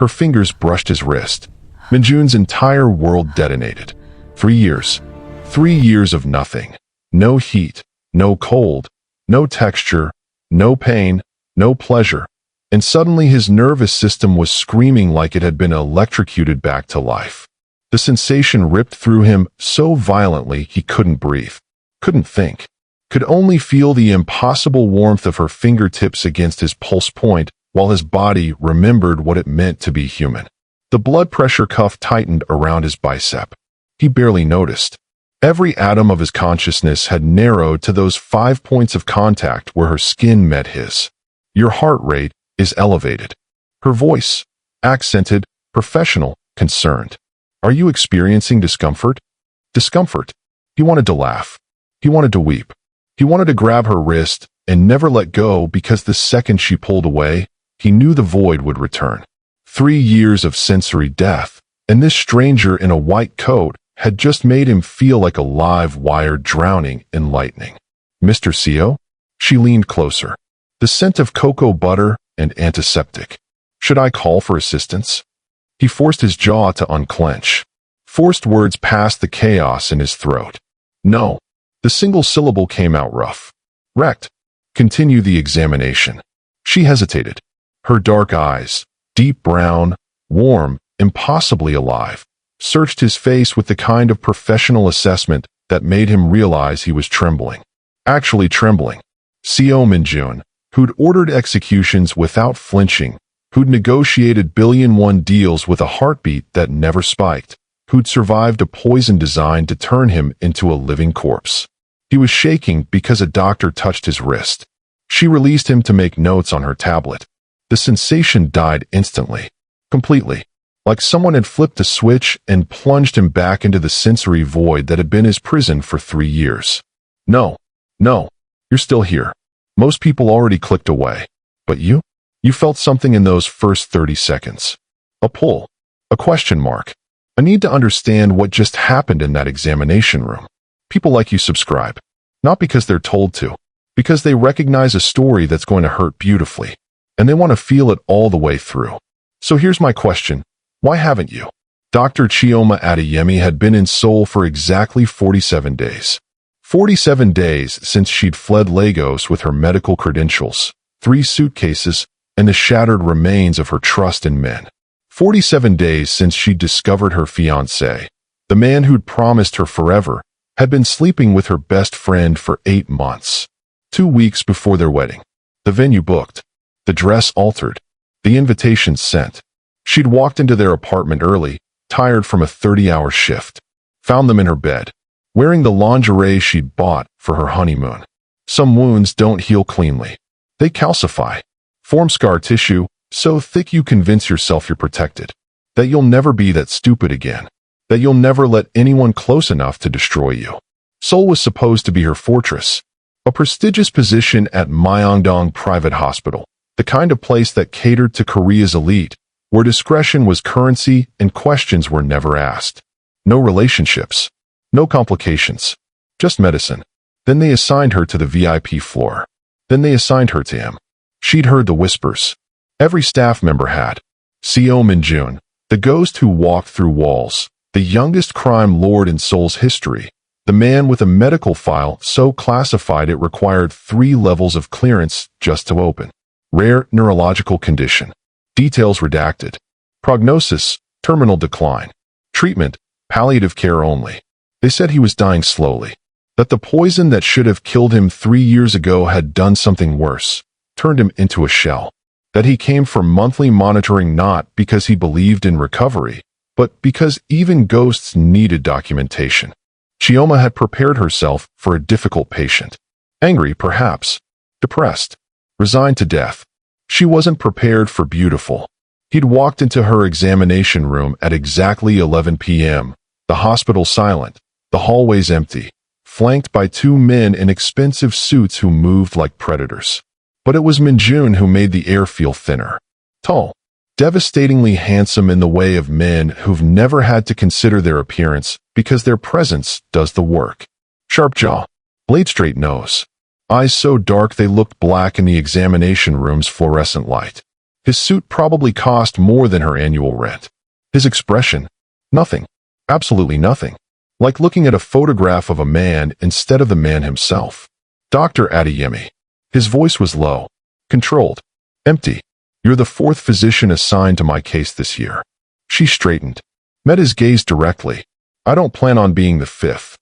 Her fingers brushed his wrist. Minjun's entire world detonated. 3 years. 3 years of nothing. No heat, no cold, no texture, no pain, no pleasure. And suddenly his nervous system was screaming like it had been electrocuted back to life. The sensation ripped through him so violently he couldn't breathe, couldn't think, could only feel the impossible warmth of her fingertips against his pulse point while his body remembered what it meant to be human. The blood pressure cuff tightened around his bicep. He barely noticed. Every atom of his consciousness had narrowed to those 5 points of contact where her skin met his. Your heart rate is elevated. Her voice, accented, professional, concerned. Are you experiencing discomfort? Discomfort. He wanted to laugh. He wanted to weep. He wanted to grab her wrist and never let go because the second she pulled away, he knew the void would return. 3 years of sensory death, and this stranger in a white coat had just made him feel like a live wire drowning in lightning. Mr. CO? She leaned closer. The scent of cocoa butter and antiseptic. Should I call for assistance? He forced his jaw to unclench. Forced words passed the chaos in his throat. No. The single syllable came out rough. Wrecked. Continue the examination. She hesitated. Her dark eyes, deep brown, warm, impossibly alive, searched his face with the kind of professional assessment that made him realize he was trembling. Actually trembling. CO Minjun, who'd ordered executions without flinching, who'd negotiated billion-won deals with a heartbeat that never spiked, who'd survived a poison designed to turn him into a living corpse. He was shaking because a doctor touched his wrist. She released him to make notes on her tablet. The sensation died instantly, completely, like someone had flipped a switch and plunged him back into the sensory void that had been his prison for 3 years. No, you're still here. Most people already clicked away. But you? You felt something in those first 30 seconds. A pull. A question mark. I need to understand what just happened in that examination room. People like you subscribe. Not because they're told to. Because they recognize a story that's going to hurt beautifully. And they want to feel it all the way through. So here's my question. Why haven't you? Dr. Chioma Adeyemi had been in Seoul for exactly 47 days. 47 days since she'd fled Lagos with her medical credentials, 3 suitcases, and the shattered remains of her trust in men. 47 days since she'd discovered her fiancé, the man who'd promised her forever, had been sleeping with her best friend for 8 months. 2 weeks before their wedding. The venue booked. The dress altered. The invitation sent. She'd walked into their apartment early, tired from a 30-hour shift. Found them in her bed, wearing the lingerie she'd bought for her honeymoon. Some wounds don't heal cleanly. They calcify. Form scar tissue, so thick you convince yourself you're protected. That you'll never be that stupid again. That you'll never let anyone close enough to destroy you. Seoul was supposed to be her fortress. A prestigious position at Myeongdong Private Hospital. The kind of place that catered to Korea's elite, where discretion was currency and questions were never asked. No relationships. No complications. Just medicine. Then they assigned her to the VIP floor. Then they assigned her to him. She'd heard the whispers. Every staff member had. CO Minjun, the ghost who walked through walls, the youngest crime lord in Seoul's history, the man with a medical file so classified it required 3 levels of clearance just to open. Rare neurological condition. Details redacted. Prognosis, terminal decline. Treatment, palliative care only. They said he was dying slowly. That the poison that should have killed him 3 years ago had done something worse, turned him into a shell. That he came for monthly monitoring not because he believed in recovery, but because even ghosts needed documentation. Chioma had prepared herself for a difficult patient. Angry, perhaps. Depressed. Resigned to death. She wasn't prepared for beautiful. He'd walked into her examination room at exactly 11 p.m., the hospital silent, the hallways empty, flanked by 2 men in expensive suits who moved like predators. But it was Minjun who made the air feel thinner. Tall. Devastatingly handsome in the way of men who've never had to consider their appearance because their presence does the work. Sharp jaw. Blade-straight nose. Eyes so dark they looked black in the examination room's fluorescent light. His suit probably cost more than her annual rent. His expression? Nothing. Absolutely nothing. Like looking at a photograph of a man instead of the man himself. Dr. Adeyemi. His voice was low, controlled, empty. You're the fourth physician assigned to my case this year. She straightened, met his gaze directly. I don't plan on being the fifth.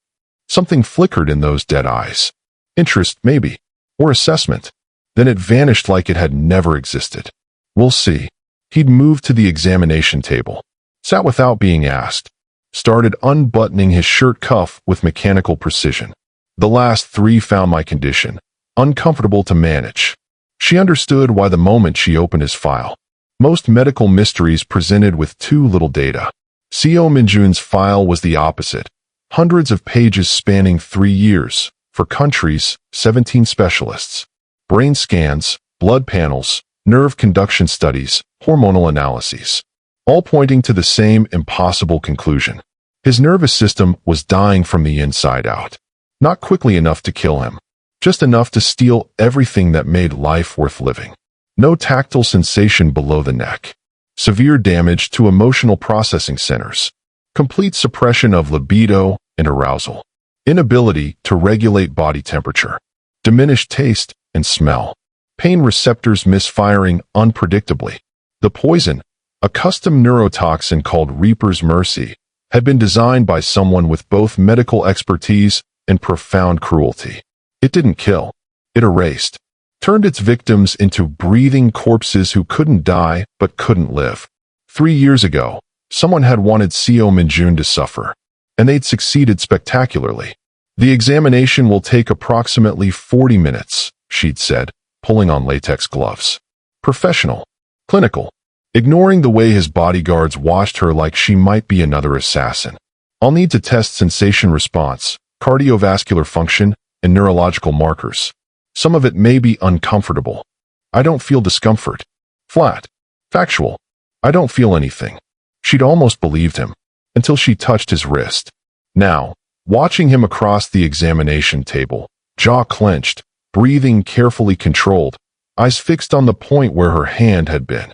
Something flickered in those dead eyes. Interest, maybe, or assessment. Then it vanished like it had never existed. We'll see. He'd moved to the examination table, sat without being asked, started unbuttoning his shirt cuff with mechanical precision. The last three found my condition uncomfortable to manage. She understood why the moment she opened his file. Most medical mysteries presented with too little data. CO Minjun's file was the opposite. Hundreds of pages spanning 3 years, for countries, 17 specialists. Brain scans, blood panels, nerve conduction studies, hormonal analyses. All pointing to the same impossible conclusion. His nervous system was dying from the inside out. Not quickly enough to kill him. Just enough to steal everything that made life worth living. No tactile sensation below the neck. Severe damage to emotional processing centers. Complete suppression of libido and arousal. Inability to regulate body temperature. Diminished taste and smell. Pain receptors misfiring unpredictably. The poison, a custom neurotoxin called Reaper's Mercy, had been designed by someone with both medical expertise and profound cruelty. It didn't kill. It erased. Turned its victims into breathing corpses who couldn't die but couldn't live. 3 years ago, someone had wanted CO Minjun to suffer, and they'd succeeded spectacularly. The examination will take approximately 40 minutes, she'd said, pulling on latex gloves. Professional. Clinical. Ignoring the way his bodyguards watched her like she might be another assassin. I'll need to test sensation response, cardiovascular function, and neurological markers. Some of it may be uncomfortable. I don't feel discomfort. Flat. Factual. I don't feel anything. She'd almost believed him, until she touched his wrist. Now, watching him across the examination table, jaw clenched, breathing carefully controlled, eyes fixed on the point where her hand had been.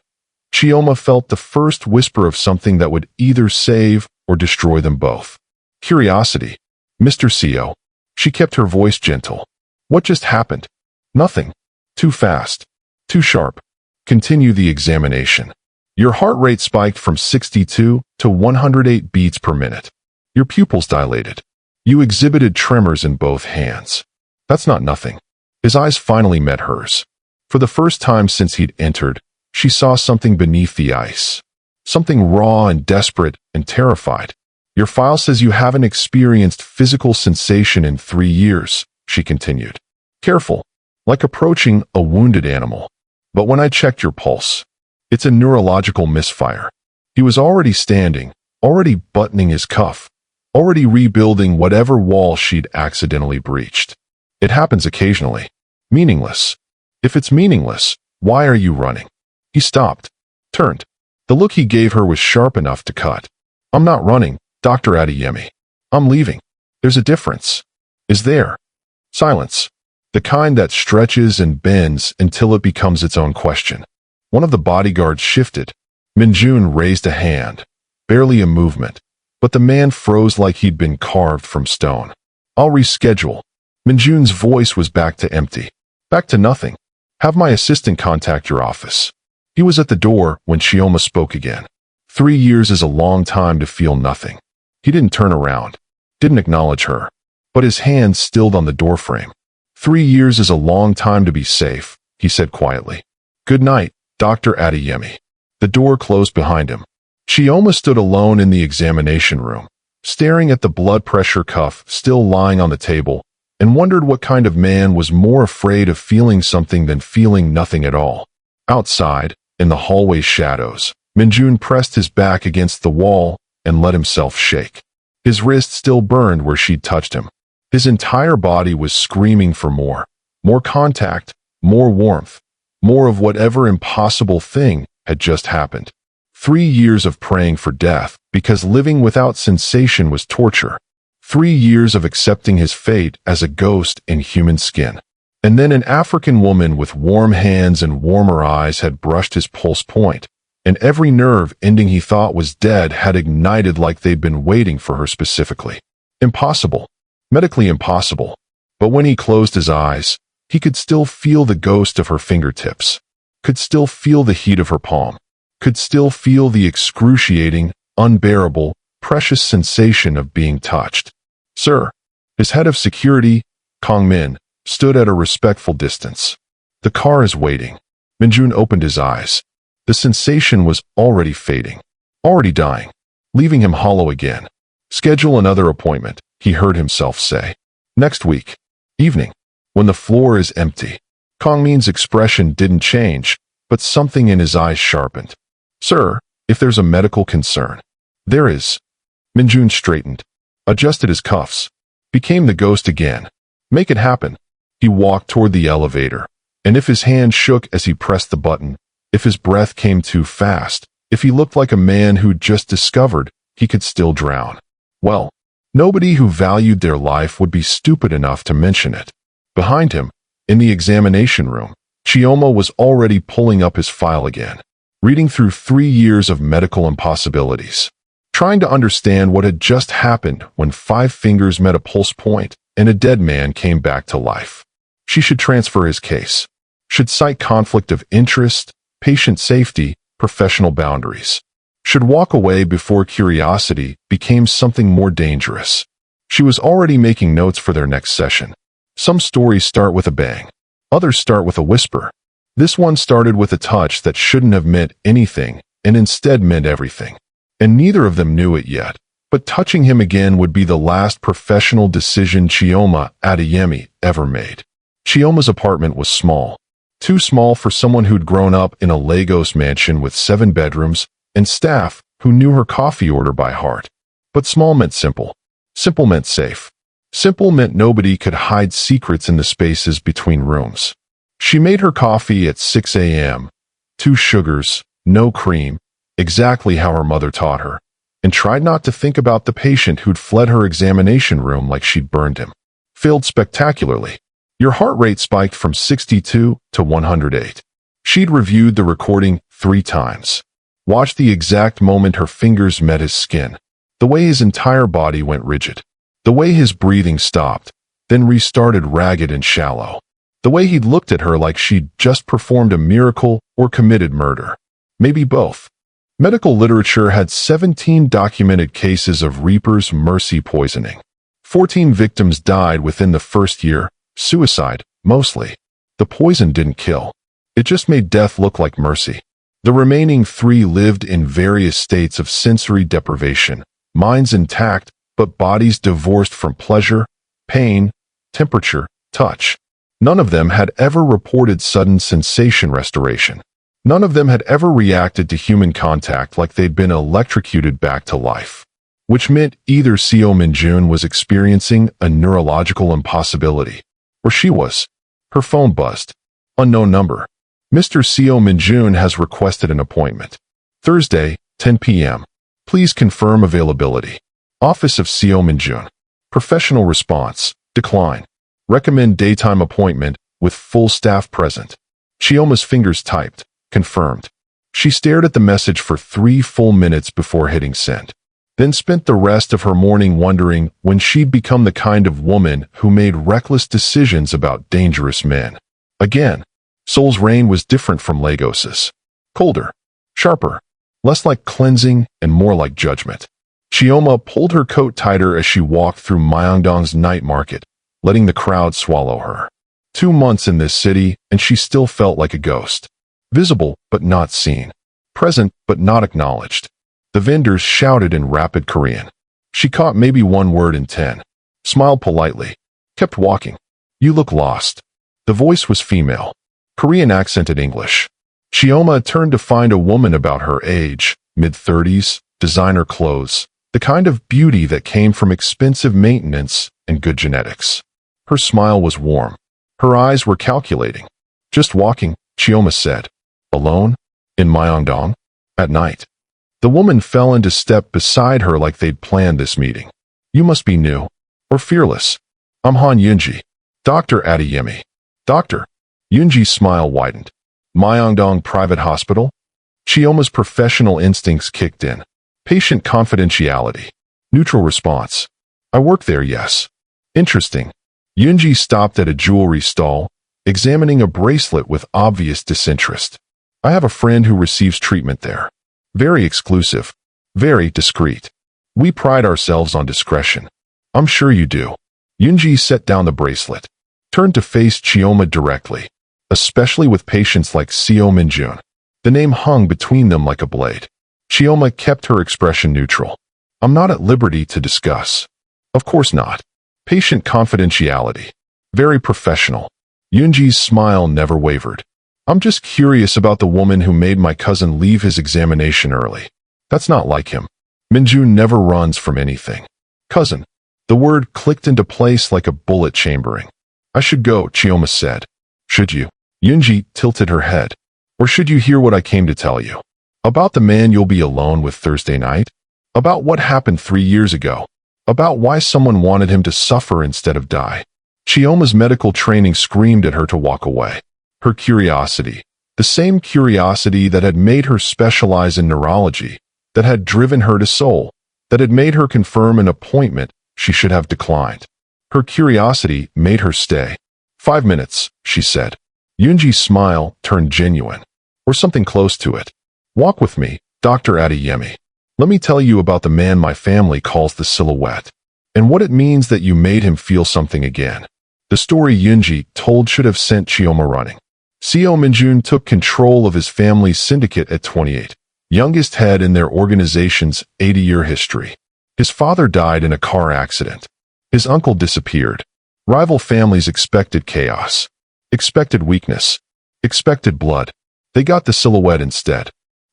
Chioma felt the first whisper of something that would either save or destroy them both. Curiosity. Mr. CO. She kept her voice gentle. What just happened? Nothing. Too fast. Too sharp. Continue the examination. Your heart rate spiked from 62 to 108 beats per minute. Your pupils dilated. You exhibited tremors in both hands. That's not nothing. His eyes finally met hers. For the first time since he'd entered, she saw something beneath the ice. Something raw and desperate and terrified. Your file says you haven't experienced physical sensation in 3 years, she continued. Careful, like approaching a wounded animal. But when I checked your pulse, it's a neurological misfire. He was already standing, already buttoning his cuff, already rebuilding whatever wall she'd accidentally breached. It happens occasionally. Meaningless. If it's meaningless, why are you running? He stopped, turned. The look he gave her was sharp enough to cut. I'm not running, Dr. Adeyemi. I'm leaving. There's a difference. Is there? Silence. The kind that stretches and bends until it becomes its own question. One of the bodyguards shifted. Minjun raised a hand. Barely a movement. But the man froze like he'd been carved from stone. I'll reschedule. Minjun's voice was back to empty. Back to nothing. Have my assistant contact your office. He was at the door when Chioma spoke again. 3 years is a long time to feel nothing. He didn't turn around. Didn't acknowledge her. But his hand stilled on the doorframe. 3 years is a long time to be safe, he said quietly. Good night, Dr. Adeyemi. The door closed behind him. Chioma stood alone in the examination room, staring at the blood pressure cuff still lying on the table, and wondered what kind of man was more afraid of feeling something than feeling nothing at all. Outside, in the hallway shadows, Minjun pressed his back against the wall and let himself shake. His wrist still burned where she'd touched him. His entire body was screaming for more. More contact, more warmth, more of whatever impossible thing had just happened. 3 years of praying for death because living without sensation was torture. 3 years of accepting his fate as a ghost in human skin. And then an African woman with warm hands and warmer eyes had brushed his pulse point, and every nerve ending he thought was dead had ignited like they'd been waiting for her specifically. Impossible. Medically impossible. But when he closed his eyes, he could still feel the ghost of her fingertips, could still feel the heat of her palm, could still feel the excruciating, unbearable, precious sensation of being touched. Sir, his head of security, Kong Min, stood at a respectful distance. The car is waiting. Minjun opened his eyes. The sensation was already fading, already dying, leaving him hollow again. Schedule another appointment, he heard himself say. Next week. Evening. When the floor is empty. Kong Min's expression didn't change, but something in his eyes sharpened. Sir, if there's a medical concern. There is. Minjun straightened, adjusted his cuffs, became the ghost again. Make it happen. He walked toward the elevator, and if his hand shook as he pressed the button, if his breath came too fast, if he looked like a man who'd just discovered he could still drown, well, nobody who valued their life would be stupid enough to mention it. Behind him, in the examination room, Chioma was already pulling up his file again, reading through 3 years of medical impossibilities, trying to understand what had just happened when 5 fingers met a pulse point and a dead man came back to life. She should transfer his case, should cite conflict of interest, patient safety, professional boundaries, should walk away before curiosity became something more dangerous. She was already making notes for their next session. Some stories start with a bang. Others start with a whisper. This one started with a touch that shouldn't have meant anything and instead meant everything. And neither of them knew it yet. But touching him again would be the last professional decision Chioma Adeyemi ever made. Chioma's apartment was small. Too small for someone who'd grown up in a Lagos mansion with 7 bedrooms and staff who knew her coffee order by heart. But small meant simple. Simple meant safe. Simple meant nobody could hide secrets in the spaces between rooms. She made her coffee at 6 a.m., 2 sugars, no cream, exactly how her mother taught her, and tried not to think about the patient who'd fled her examination room like she'd burned him. Failed spectacularly. Your heart rate spiked from 62 to 108. She'd reviewed the recording 3 times. Watched the exact moment her fingers met his skin. The way his entire body went rigid. The way his breathing stopped, then restarted ragged and shallow. The way he'd looked at her like she'd just performed a miracle or committed murder. Maybe both. Medical literature had 17 documented cases of Reaper's mercy poisoning. 14 victims died within the first year. Suicide, mostly. The poison didn't kill. It just made death look like mercy. The remaining 3 lived in various states of sensory deprivation, minds intact, but bodies divorced from pleasure, pain, temperature, touch. None of them had ever reported sudden sensation restoration. None of them had ever reacted to human contact like they'd been electrocuted back to life. Which meant either Seo Minjun was experiencing a neurological impossibility, or she was. Her phone buzzed. Unknown number. Mr. Seo Minjun has requested an appointment. Thursday, 10 p.m. Please confirm availability. Office of Seo Minjun. Professional response. Decline. Recommend daytime appointment with full staff present. Chioma's fingers typed. Confirmed. She stared at the message for 3 full minutes before hitting send. Then spent the rest of her morning wondering when she'd become the kind of woman who made reckless decisions about dangerous men. Again, Seoul's rain was different from Lagos's. Colder. Sharper. Less like cleansing and more like judgment. Chioma pulled her coat tighter as she walked through Myeongdong's night market, letting the crowd swallow her. 2 months in this city, and she still felt like a ghost. Visible, but not seen. Present, but not acknowledged. The vendors shouted in rapid Korean. She caught maybe 1 word in 10. Smiled politely. Kept walking. You look lost. The voice was female. Korean accented English. Chioma turned to find a woman about her age, mid-30s, designer clothes, the kind of beauty that came from expensive maintenance and good genetics. Her smile was warm. Her eyes were calculating. Just walking, Chioma said. Alone? In Myeongdong? At night. The woman fell into step beside her like they'd planned this meeting. You must be new. Or fearless. I'm Han Yunji. Dr. Adeyemi. Doctor. Yunji's smile widened. Myeongdong Private Hospital? Chioma's professional instincts kicked in. Patient confidentiality. Neutral response. I work there, yes. Interesting. Yunji stopped at a jewelry stall, examining a bracelet with obvious disinterest. I have a friend who receives treatment there. Very exclusive. Very discreet. We pride ourselves on discretion. I'm sure you do. Yunji set down the bracelet, turned to face Chioma directly, especially with patients like Seo Minjun. The name hung between them like a blade. Chioma kept her expression neutral. I'm not at liberty to discuss. Of course not. Patient confidentiality. Very professional. Yunji's smile never wavered. I'm just curious about the woman who made my cousin leave his examination early. That's not like him. Minjun never runs from anything. Cousin. The word clicked into place like a bullet chambering. I should go, Chioma said. Should you? Yunji tilted her head. Or should you hear what I came to tell you? About the man you'll be alone with Thursday night? About what happened 3 years ago? About why someone wanted him to suffer instead of die? Chioma's medical training screamed at her to walk away. Her curiosity, the same curiosity that had made her specialize in neurology, that had driven her to Seoul, that had made her confirm an appointment she should have declined. Her curiosity made her stay. 5 minutes, she said. Yunji's smile turned genuine, or something close to it. Walk with me, Dr. Adeyemi. Let me tell you about the man my family calls the Silhouette, and what it means that you made him feel something again. The story Yunji told should have sent Chioma running. Seo Minjun took control of his family's syndicate at 28, youngest head in their organization's 80-year history. His father died in a car accident. His uncle disappeared. Rival families expected chaos, expected weakness, expected blood. They got the Silhouette instead.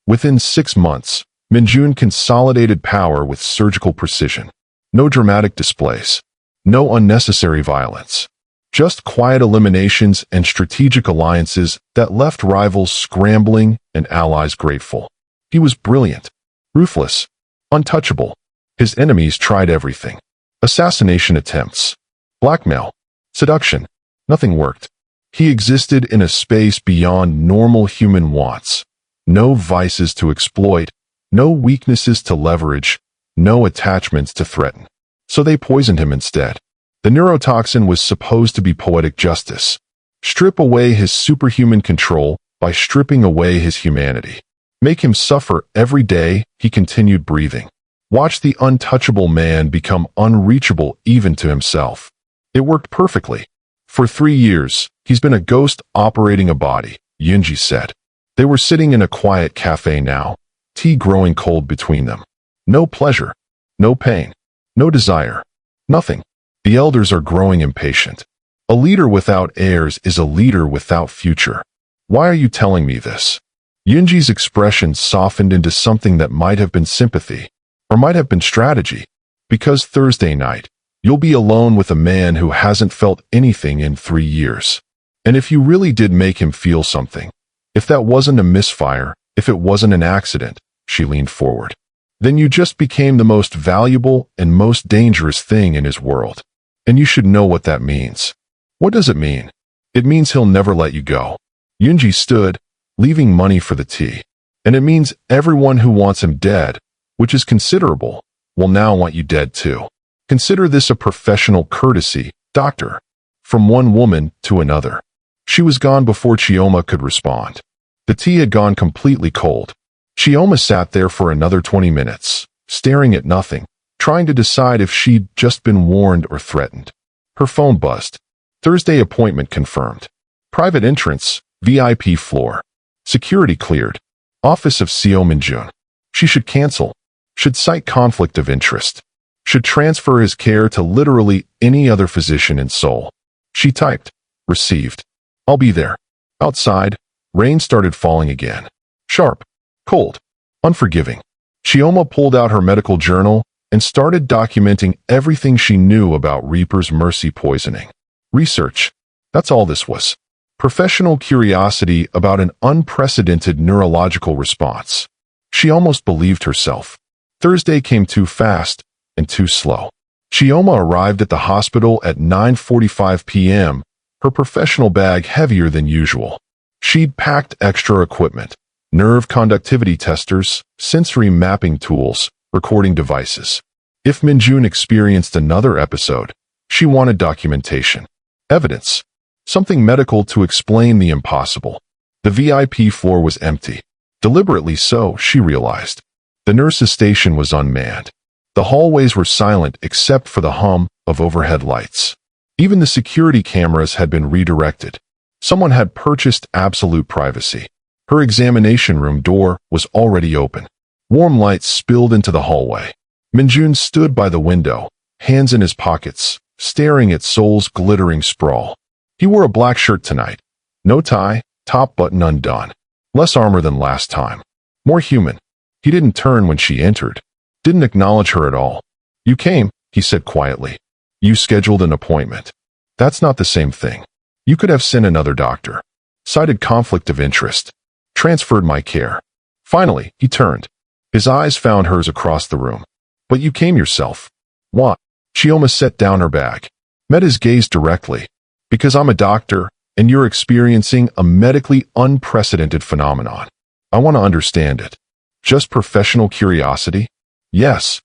Within 6 months, Minjun consolidated power with surgical precision. No dramatic displays. No unnecessary violence. Just quiet eliminations and strategic alliances that left rivals scrambling and allies grateful. He was brilliant, ruthless, untouchable. His enemies tried everything. Assassination attempts, blackmail, seduction. Nothing worked. He existed in a space beyond normal human wants. No vices to exploit, no weaknesses to leverage, no attachments to threaten. So they poisoned him instead. The neurotoxin was supposed to be poetic justice. Strip away his superhuman control by stripping away his humanity. Make him suffer every day he continued breathing. Watch the untouchable man become unreachable even to himself. It worked perfectly. For 3 years, he's been a ghost operating a body, Yunji said. They were sitting in a quiet cafe now, tea growing cold between them. No pleasure, no pain, no desire, nothing. The elders are growing impatient. A leader without heirs is a leader without future. Why are you telling me this? Yunji's expression softened into something that might have been sympathy, or might have been strategy. Because Thursday night, you'll be alone with a man who hasn't felt anything in 3 years. And if you really did make him feel something, if that wasn't a misfire, if it wasn't an accident, she leaned forward, then you just became the most valuable and most dangerous thing in his world. And you should know what that means. What does it mean? It means he'll never let you go. Yunji stood, leaving money for the tea. And it means everyone who wants him dead, which is considerable, will now want you dead too. Consider this a professional courtesy, doctor. From one woman to another. She was gone before Chioma could respond. The tea had gone completely cold. Chioma sat there for another 20 minutes, staring at nothing, trying to decide if she'd just been warned or threatened. Her phone buzzed. Thursday appointment confirmed. Private entrance, VIP floor. Security cleared. Office of Seo Minjun. She should cancel. Should cite conflict of interest. Should transfer his care to literally any other physician in Seoul. She typed. Received. I'll be there. Outside, rain started falling again. Sharp. Cold. Unforgiving. Chioma pulled out her medical journal and started documenting everything she knew about Reaper's Mercy poisoning. Research. That's all this was. Professional curiosity about an unprecedented neurological response. She almost believed herself. Thursday came too fast and too slow. Chioma arrived at the hospital at 9:45 p.m., her professional bag heavier than usual. She'd packed extra equipment, nerve conductivity testers, sensory mapping tools, recording devices. If Minjun experienced another episode, she wanted documentation, evidence, something medical to explain the impossible. The VIP floor was empty. Deliberately so, she realized. The nurse's station was unmanned. The hallways were silent except for the hum of overhead lights. Even the security cameras had been redirected. Someone had purchased absolute privacy. Her examination room door was already open. Warm lights spilled into the hallway. Minjun stood by the window, hands in his pockets, staring at Sol's glittering sprawl. He wore a black shirt tonight. No tie, top button undone. Less armor than last time. More human. He didn't turn when she entered. Didn't acknowledge her at all. You came, he said quietly. You scheduled an appointment. That's not the same thing. You could have sent another doctor. Cited conflict of interest. Transferred my care. Finally, he turned. His eyes found hers across the room. But you came yourself. What? She almost set down her bag. Met his gaze directly. Because I'm a doctor, and you're experiencing a medically unprecedented phenomenon. I want to understand it. Just professional curiosity? Yes.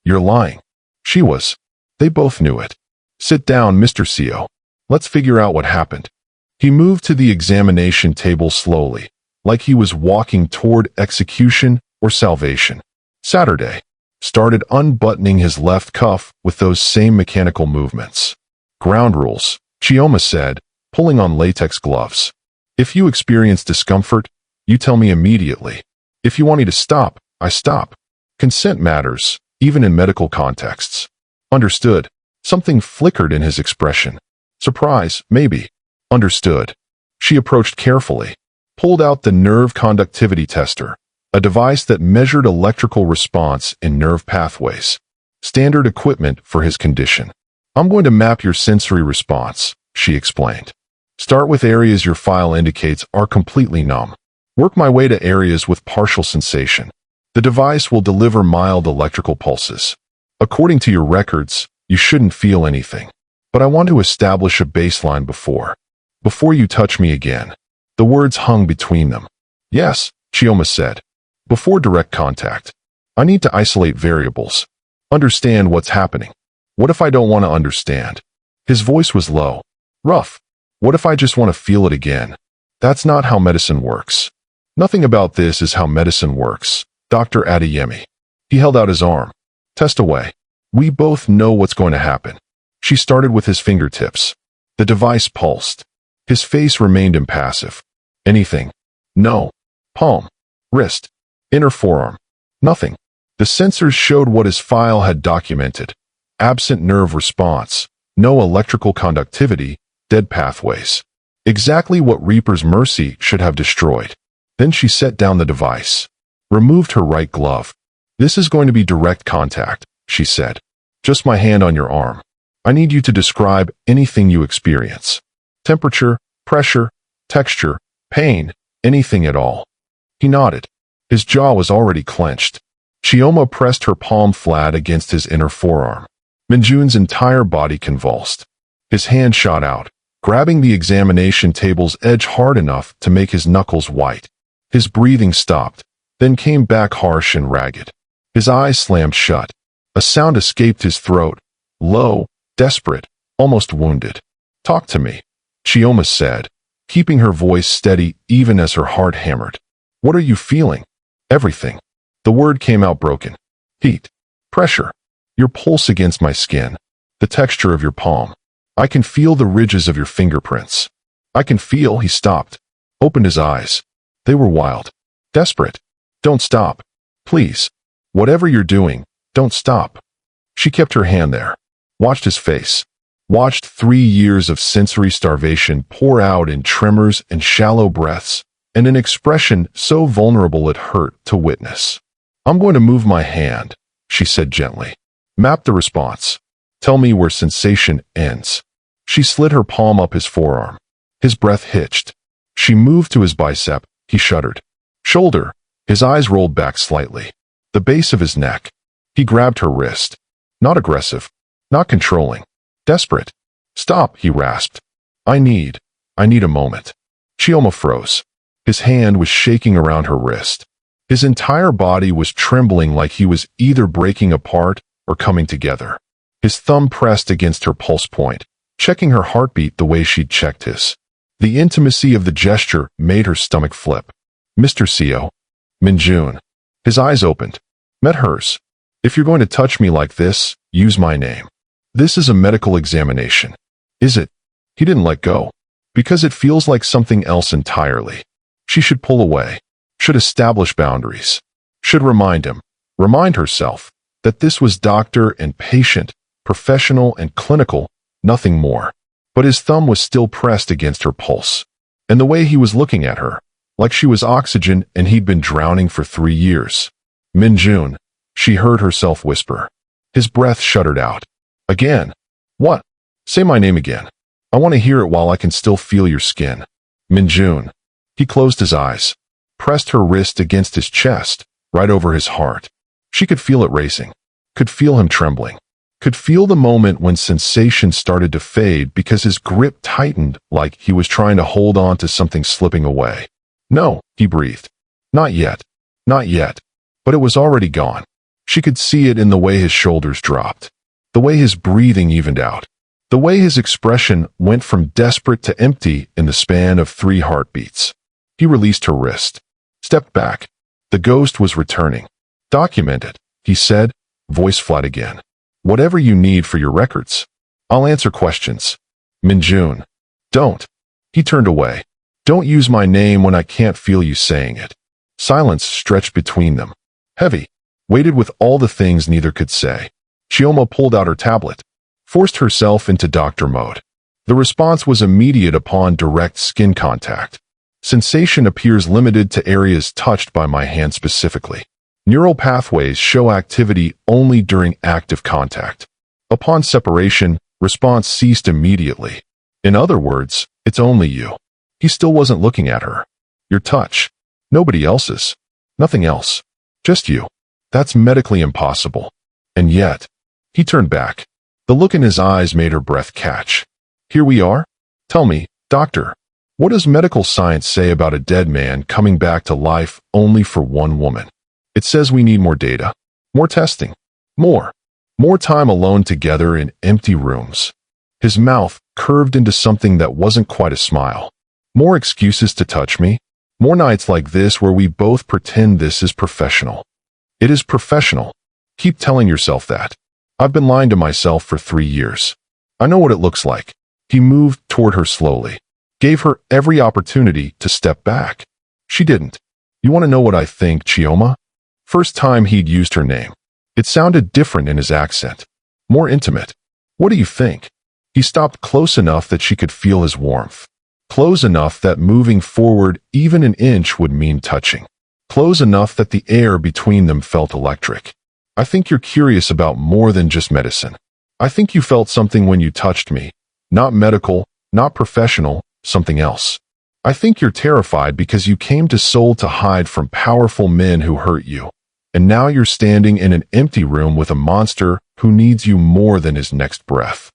You're lying. She was. They both knew it. Sit down, Mr. CO. Let's figure out what happened. He moved to the examination table slowly, like he was walking toward execution or salvation. Saturday. Started unbuttoning his left cuff with those same mechanical movements. Ground rules, Chioma said, pulling on latex gloves. If you experience discomfort, you tell me immediately. If you want me to stop, I stop. Consent matters, even in medical contexts. Understood. Something flickered in his expression. Surprise, maybe. Understood. She approached carefully, pulled out the nerve conductivity tester, a device that measured electrical response in nerve pathways. Standard equipment for his condition. I'm going to map your sensory response, she explained. Start with areas your file indicates are completely numb. Work my way to areas with partial sensation. The device will deliver mild electrical pulses. According to your records, you shouldn't feel anything. But I want to establish a baseline before you touch me again. The words hung between them. Yes, Chioma said. Before direct contact. I need to isolate variables. Understand what's happening. What if I don't want to understand? His voice was low. Rough. What if I just want to feel it again? That's not how medicine works. Nothing about this is how medicine works, Dr. Adeyemi. He held out his arm. Test away. We both know what's going to happen. She started with his fingertips. The device pulsed. His face remained impassive. Anything? No. Palm. Wrist. Inner forearm. Nothing. The sensors showed what his file had documented. Absent nerve response. No electrical conductivity. Dead pathways. Exactly what Reaper's Mercy should have destroyed. Then she set down the device. Removed her right glove. This is going to be direct contact, she said. Just my hand on your arm. I need you to describe anything you experience. Temperature, pressure, texture, pain, anything at all. He nodded. His jaw was already clenched. Chioma pressed her palm flat against his inner forearm. Minjun's entire body convulsed. His hand shot out, grabbing the examination table's edge hard enough to make his knuckles white. His breathing stopped, then came back harsh and ragged. His eyes slammed shut. A sound escaped his throat, low, desperate, almost wounded. Talk to me, Chioma said, keeping her voice steady even as her heart hammered. What are you feeling? Everything. The word came out broken. Heat. Pressure. Your pulse against my skin. The texture of your palm. I can feel the ridges of your fingerprints. I can feel. He stopped. Opened his eyes. They were wild. Desperate. Don't stop. Please. Whatever you're doing, don't stop. She kept her hand there. Watched his face. Watched 3 years of sensory starvation pour out in tremors and shallow breaths, and an expression so vulnerable it hurt to witness. I'm going to move my hand, she said gently. Map the response. Tell me where sensation ends. She slid her palm up his forearm. His breath hitched. She moved to his bicep. He shuddered. Shoulder. His eyes rolled back slightly. The base of his neck. He grabbed her wrist. Not aggressive. Not controlling. Desperate. Stop, he rasped. I need a moment. Chioma froze. His hand was shaking around her wrist. His entire body was trembling like he was either breaking apart or coming together. His thumb pressed against her pulse point, checking her heartbeat the way she'd checked his. The intimacy of the gesture made her stomach flip. Mr. Seo. Minjun. His eyes opened. Met hers. If you're going to touch me like this, use my name. This is a medical examination. Is it? He didn't let go. Because it feels like something else entirely. She should pull away. Should establish boundaries. Should remind herself, that this was doctor and patient, professional and clinical, nothing more. But his thumb was still pressed against her pulse. And the way he was looking at her, like she was oxygen and he'd been drowning for 3 years. Minjun, she heard herself whisper. His breath shuddered out. Again. What? Say my name again. I want to hear it while I can still feel your skin. Minjun. He closed his eyes, pressed her wrist against his chest, right over his heart. She could feel it racing, could feel him trembling, could feel the moment when sensation started to fade because his grip tightened like he was trying to hold on to something slipping away. No, he breathed. Not yet. Not yet. But it was already gone. She could see it in the way his shoulders dropped, the way his breathing evened out, the way his expression went from desperate to empty in the span of 3 heartbeats. He released her wrist, stepped back. The ghost was returning. Document it, he said, voice flat again. Whatever you need for your records. I'll answer questions. Minjun. Don't. He turned away. Don't use my name when I can't feel you saying it. Silence stretched between them. Heavy. Weighted with all the things neither could say. Chioma pulled out her tablet, forced herself into doctor mode. The response was immediate upon direct skin contact. Sensation appears limited to areas touched by my hand specifically. Neural pathways show activity only during active contact. Upon separation, response ceased immediately. In other words, it's only you. He still wasn't looking at her. Your touch. Nobody else's. Nothing else. Just you. That's medically impossible. And yet, he turned back. The look in his eyes made her breath catch. Here we are? Tell me, doctor, what does medical science say about a dead man coming back to life only for one woman? It says we need more data, more testing, more time alone together in empty rooms. His mouth curved into something that wasn't quite a smile. More excuses to touch me, more nights like this where we both pretend this is professional. It is professional. Keep telling yourself that. I've been lying to myself for 3 years. I know what it looks like. He moved toward her slowly, gave her every opportunity to step back. She didn't. You want to know what I think, Chioma? First time he'd used her name. It sounded different in his accent. More intimate. What do you think? He stopped close enough that she could feel his warmth. Close enough that moving forward even an inch would mean touching. Close enough that the air between them felt electric. I think you're curious about more than just medicine. I think you felt something when you touched me. Not medical, not professional, something else. I think you're terrified because you came to Seoul to hide from powerful men who hurt you. And now you're standing in an empty room with a monster who needs you more than his next breath.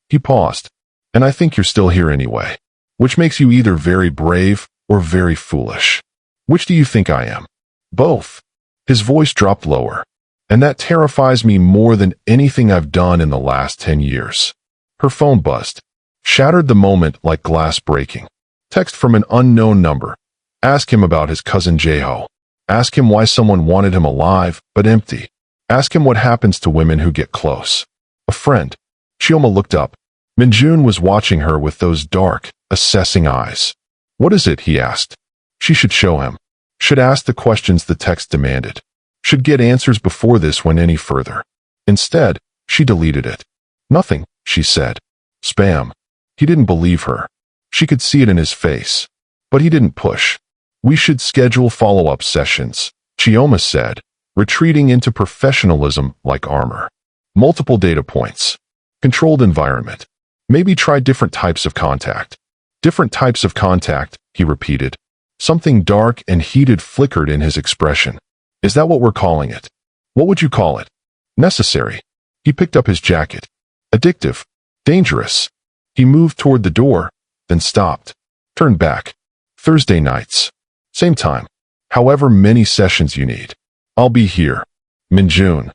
He paused. And I think you're still here anyway. Which makes you either very brave or very foolish. Which do you think I am? Both. His voice dropped lower. And that terrifies me more than anything I've done in the last 10 years. Her phone buzzed. Shattered the moment like glass breaking. Text from an unknown number. Ask him about his cousin Jaeho. Ask him why someone wanted him alive, but empty. Ask him what happens to women who get close. A friend. Chioma looked up. Minjun was watching her with those dark, assessing eyes. What is it? He asked. She should show him. Should ask the questions the text demanded. Should get answers before this went any further. Instead, she deleted it. Nothing, she said. Spam. He didn't believe her. She could see it in his face. But he didn't push. We should schedule follow-up sessions, Chioma said, retreating into professionalism like armor. Multiple data points. Controlled environment. Maybe try different types of contact. Different types of contact, he repeated. Something dark and heated flickered in his expression. Is that what we're calling it? What would you call it? Necessary. He picked up his jacket. Addictive. Dangerous. He moved toward the door, then stopped. Turned back. Thursday nights. Same time. However many sessions you need. I'll be here. Minjun.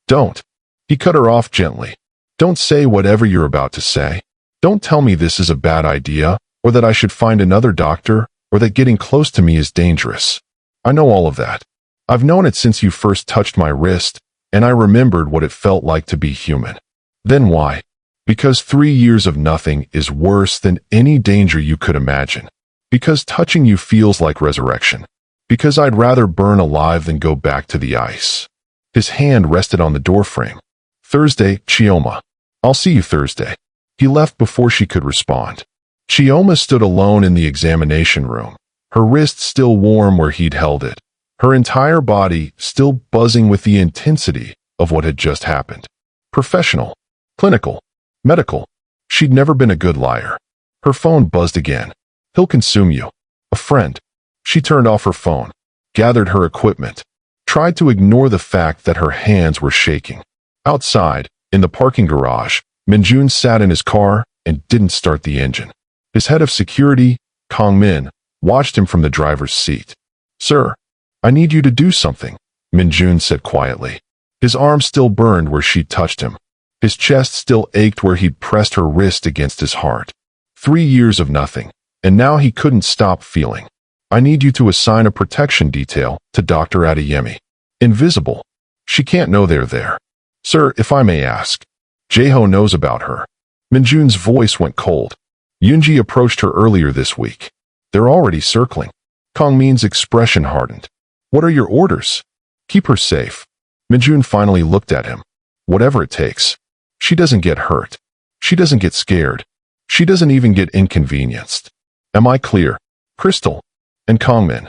Don't. He cut her off gently. Don't say whatever you're about to say. Don't tell me this is a bad idea, or that I should find another doctor, or that getting close to me is dangerous. I know all of that. I've known it since you first touched my wrist, and I remembered what it felt like to be human. Then why? Because 3 years of nothing is worse than any danger you could imagine. Because touching you feels like resurrection. Because I'd rather burn alive than go back to the ice. His hand rested on the doorframe. Thursday, Chioma. I'll see you Thursday. He left before she could respond. Chioma stood alone in the examination room, her wrist still warm where he'd held it, her entire body still buzzing with the intensity of what had just happened. Professional, clinical, medical. She'd never been a good liar. Her phone buzzed again. He'll consume you. A friend. She turned off her phone, gathered her equipment, tried to ignore the fact that her hands were shaking. Outside, in the parking garage, Minjun sat in his car and didn't start the engine. His head of security, Kong Min, watched him from the driver's seat. Sir, I need you to do something, Minjun said quietly. His arm still burned where she'd touched him. His chest still ached where he'd pressed her wrist against his heart. 3 years of nothing, and now he couldn't stop feeling. I need you to assign a protection detail to Dr. Adeyemi. Invisible. She can't know they're there. Sir, if I may ask. Jaeho knows about her. Minjun's voice went cold. Yoonji approached her earlier this week. They're already circling. Kongmin's expression hardened. What are your orders? Keep her safe. Minjun finally looked at him. Whatever it takes. She doesn't get hurt. She doesn't get scared. She doesn't even get inconvenienced. Am I clear? Crystal. And Kongmin.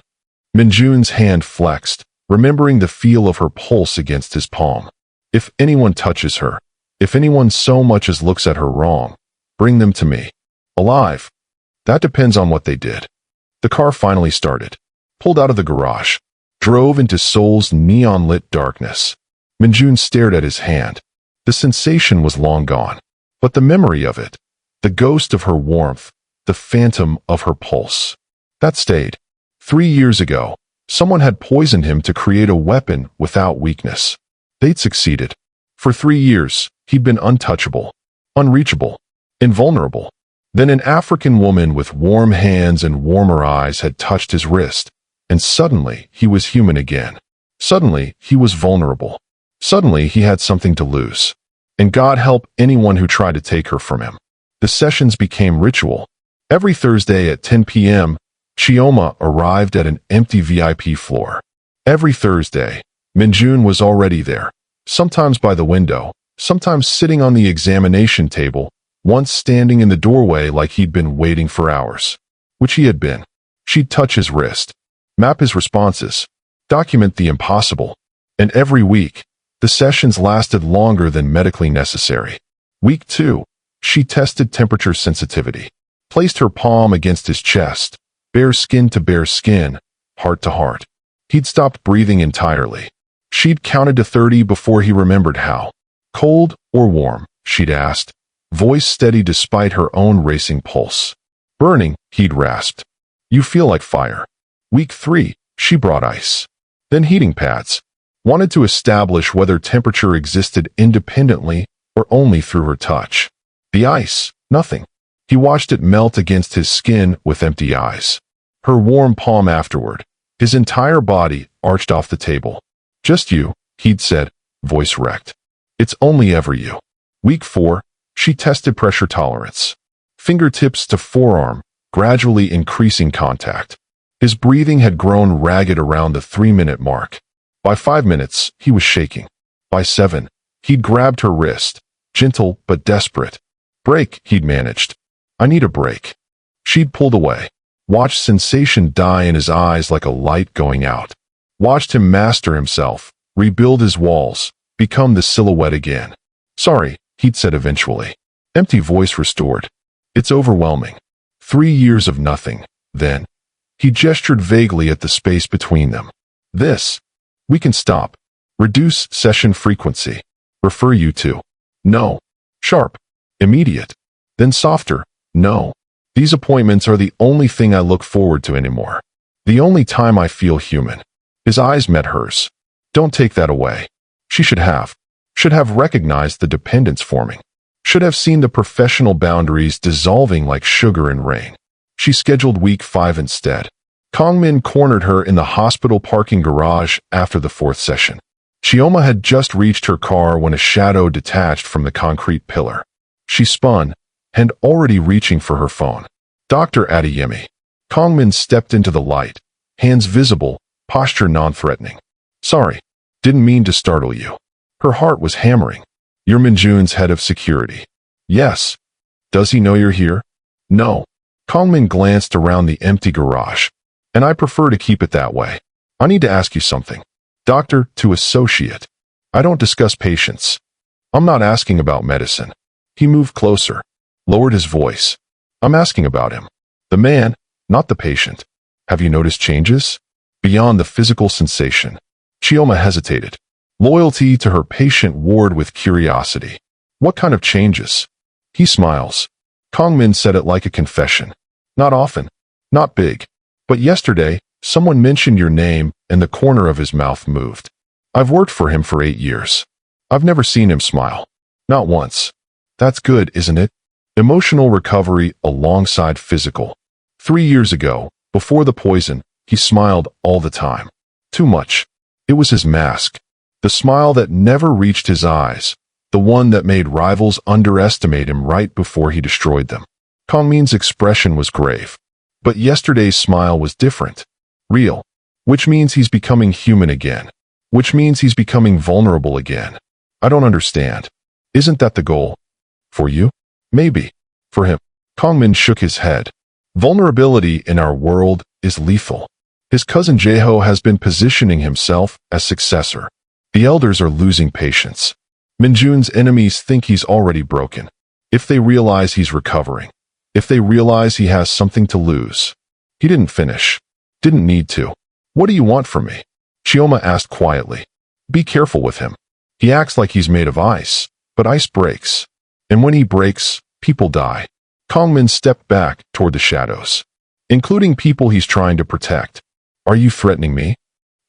Minjun's hand flexed, remembering the feel of her pulse against his palm. If anyone touches her, if anyone so much as looks at her wrong, bring them to me. Alive. That depends on what they did. The car finally started, pulled out of the garage, drove into Seoul's neon-lit darkness. Minjun stared at his hand. The sensation was long gone, but the memory of it, the ghost of her warmth, the phantom of her pulse, that stayed. 3 years ago, someone had poisoned him to create a weapon without weakness. They'd succeeded. For 3 years, he'd been untouchable, unreachable, invulnerable. Then an African woman with warm hands and warmer eyes had touched his wrist, and suddenly he was human again. Suddenly he was vulnerable. Suddenly he had something to lose. And God help anyone who tried to take her from him. The sessions became ritual. Every Thursday at 10 p.m., Chioma arrived at an empty VIP floor. Every Thursday, Minjun was already there, sometimes by the window, sometimes sitting on the examination table, once standing in the doorway like he'd been waiting for hours. Which he had been. She'd touch his wrist, map his responses, document the impossible. And every week, the sessions lasted longer than medically necessary. Week 2, she tested temperature sensitivity, placed her palm against his chest, bare skin to bare skin, heart to heart. He'd stopped breathing entirely. She'd counted to 30 before he remembered how. Cold or warm, she'd asked, voice steady despite her own racing pulse. Burning, he'd rasped. You feel like fire. Week 3, she brought ice. Then heating pads. Wanted to establish whether temperature existed independently or only through her touch. The ice, nothing. He watched it melt against his skin with empty eyes. Her warm palm afterward, his entire body arched off the table. Just you, he'd said, voice wrecked. It's only ever you. Week 4, she tested pressure tolerance. Fingertips to forearm, gradually increasing contact. His breathing had grown ragged around the 3-minute mark. By 5 minutes, he was shaking. By 7, he'd grabbed her wrist, gentle but desperate. Break, he'd managed. I need a break. She'd pulled away. Watched sensation die in his eyes like a light going out. Watched him master himself, rebuild his walls, become the silhouette again. Sorry, he'd said eventually. Empty voice restored. It's overwhelming. 3 years of nothing, then. He gestured vaguely at the space between them. This. We can stop. Reduce session frequency. Refer you to. No. Sharp. Immediate. Then softer. No. These appointments are the only thing I look forward to anymore. The only time I feel human. His eyes met hers. Don't take that away. She should have recognized the dependence forming. Should have seen the professional boundaries dissolving like sugar in rain. She scheduled week 5 instead. Kongmin cornered her in the hospital parking garage after the 4th session. Chioma had just reached her car when a shadow detached from the concrete pillar. She spun, and already reaching for her phone. Dr. Adeyemi. Kongmin stepped into the light, hands visible, posture non-threatening. Sorry, didn't mean to startle you. Her heart was hammering. You're Minjun's head of security. Yes. Does he know you're here? No. Kongmin glanced around the empty garage. And I prefer to keep it that way. I need to ask you something. Doctor to associate. I don't discuss patients. I'm not asking about medicine. He moved closer, lowered his voice. I'm asking about him. The man, not the patient. Have you noticed changes? Beyond the physical sensation. Chioma hesitated. Loyalty to her patient warred with curiosity. What kind of changes? He smiles. Kongmin said it like a confession. Not often. Not big. But yesterday, someone mentioned your name and the corner of his mouth moved. I've worked for him for 8 years. I've never seen him smile. Not once. That's good, isn't it? Emotional recovery alongside physical. 3 years ago, before the poison, he smiled all the time. Too much. It was his mask. The smile that never reached his eyes. The one that made rivals underestimate him right before he destroyed them. Kongmin's expression was grave. But yesterday's smile was different. Real. Which means he's becoming human again. Which means he's becoming vulnerable again. I don't understand. Isn't that the goal? For you? Maybe. For him. Kongmin shook his head. Vulnerability in our world is lethal. His cousin Jaeho has been positioning himself as successor. The elders are losing patience. Minjun's enemies think he's already broken. If they realize he's recovering. If they realize he has something to lose. He didn't finish. Didn't need to. What do you want from me? Chioma asked quietly. Be careful with him. He acts like he's made of ice, but ice breaks. And when he breaks, people die. Kongmin stepped back toward the shadows. Including people he's trying to protect. Are you threatening me?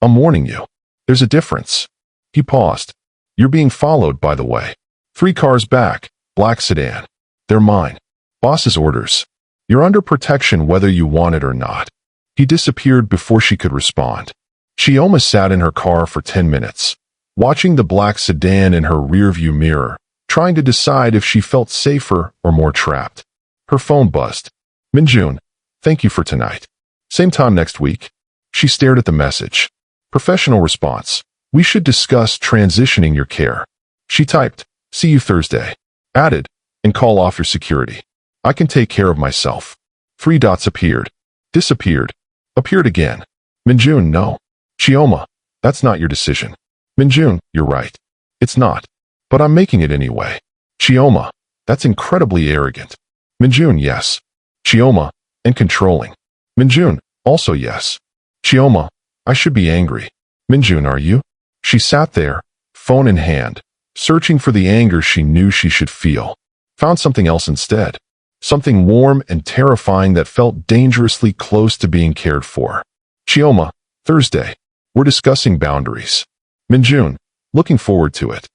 I'm warning you. There's a difference. He paused. You're being followed, by the way. 3 cars back, black sedan. They're mine. Boss's orders. You're under protection whether you want it or not. He disappeared before she could respond. Chioma sat in her car for 10 minutes, watching the black sedan in her rearview mirror, trying to decide if she felt safer or more trapped. Her phone buzzed. Minjun, thank you for tonight. Same time next week. She stared at the message. Professional response. We should discuss transitioning your care. She typed, see you Thursday. Added, and call off your security. I can take care of myself. 3 dots appeared. Disappeared. Appeared again. Minjun, no. Chioma, that's not your decision. Minjun, you're right. It's not. But I'm making it anyway. Chioma, that's incredibly arrogant. Minjun, yes. Chioma, and controlling. Minjun, also yes. Chioma, I should be angry. Minjun, are you? She sat there, phone in hand, searching for the anger she knew she should feel. Found something else instead. Something warm and terrifying that felt dangerously close to being cared for. Chioma, Thursday. We're discussing boundaries. Minjun, looking forward to it.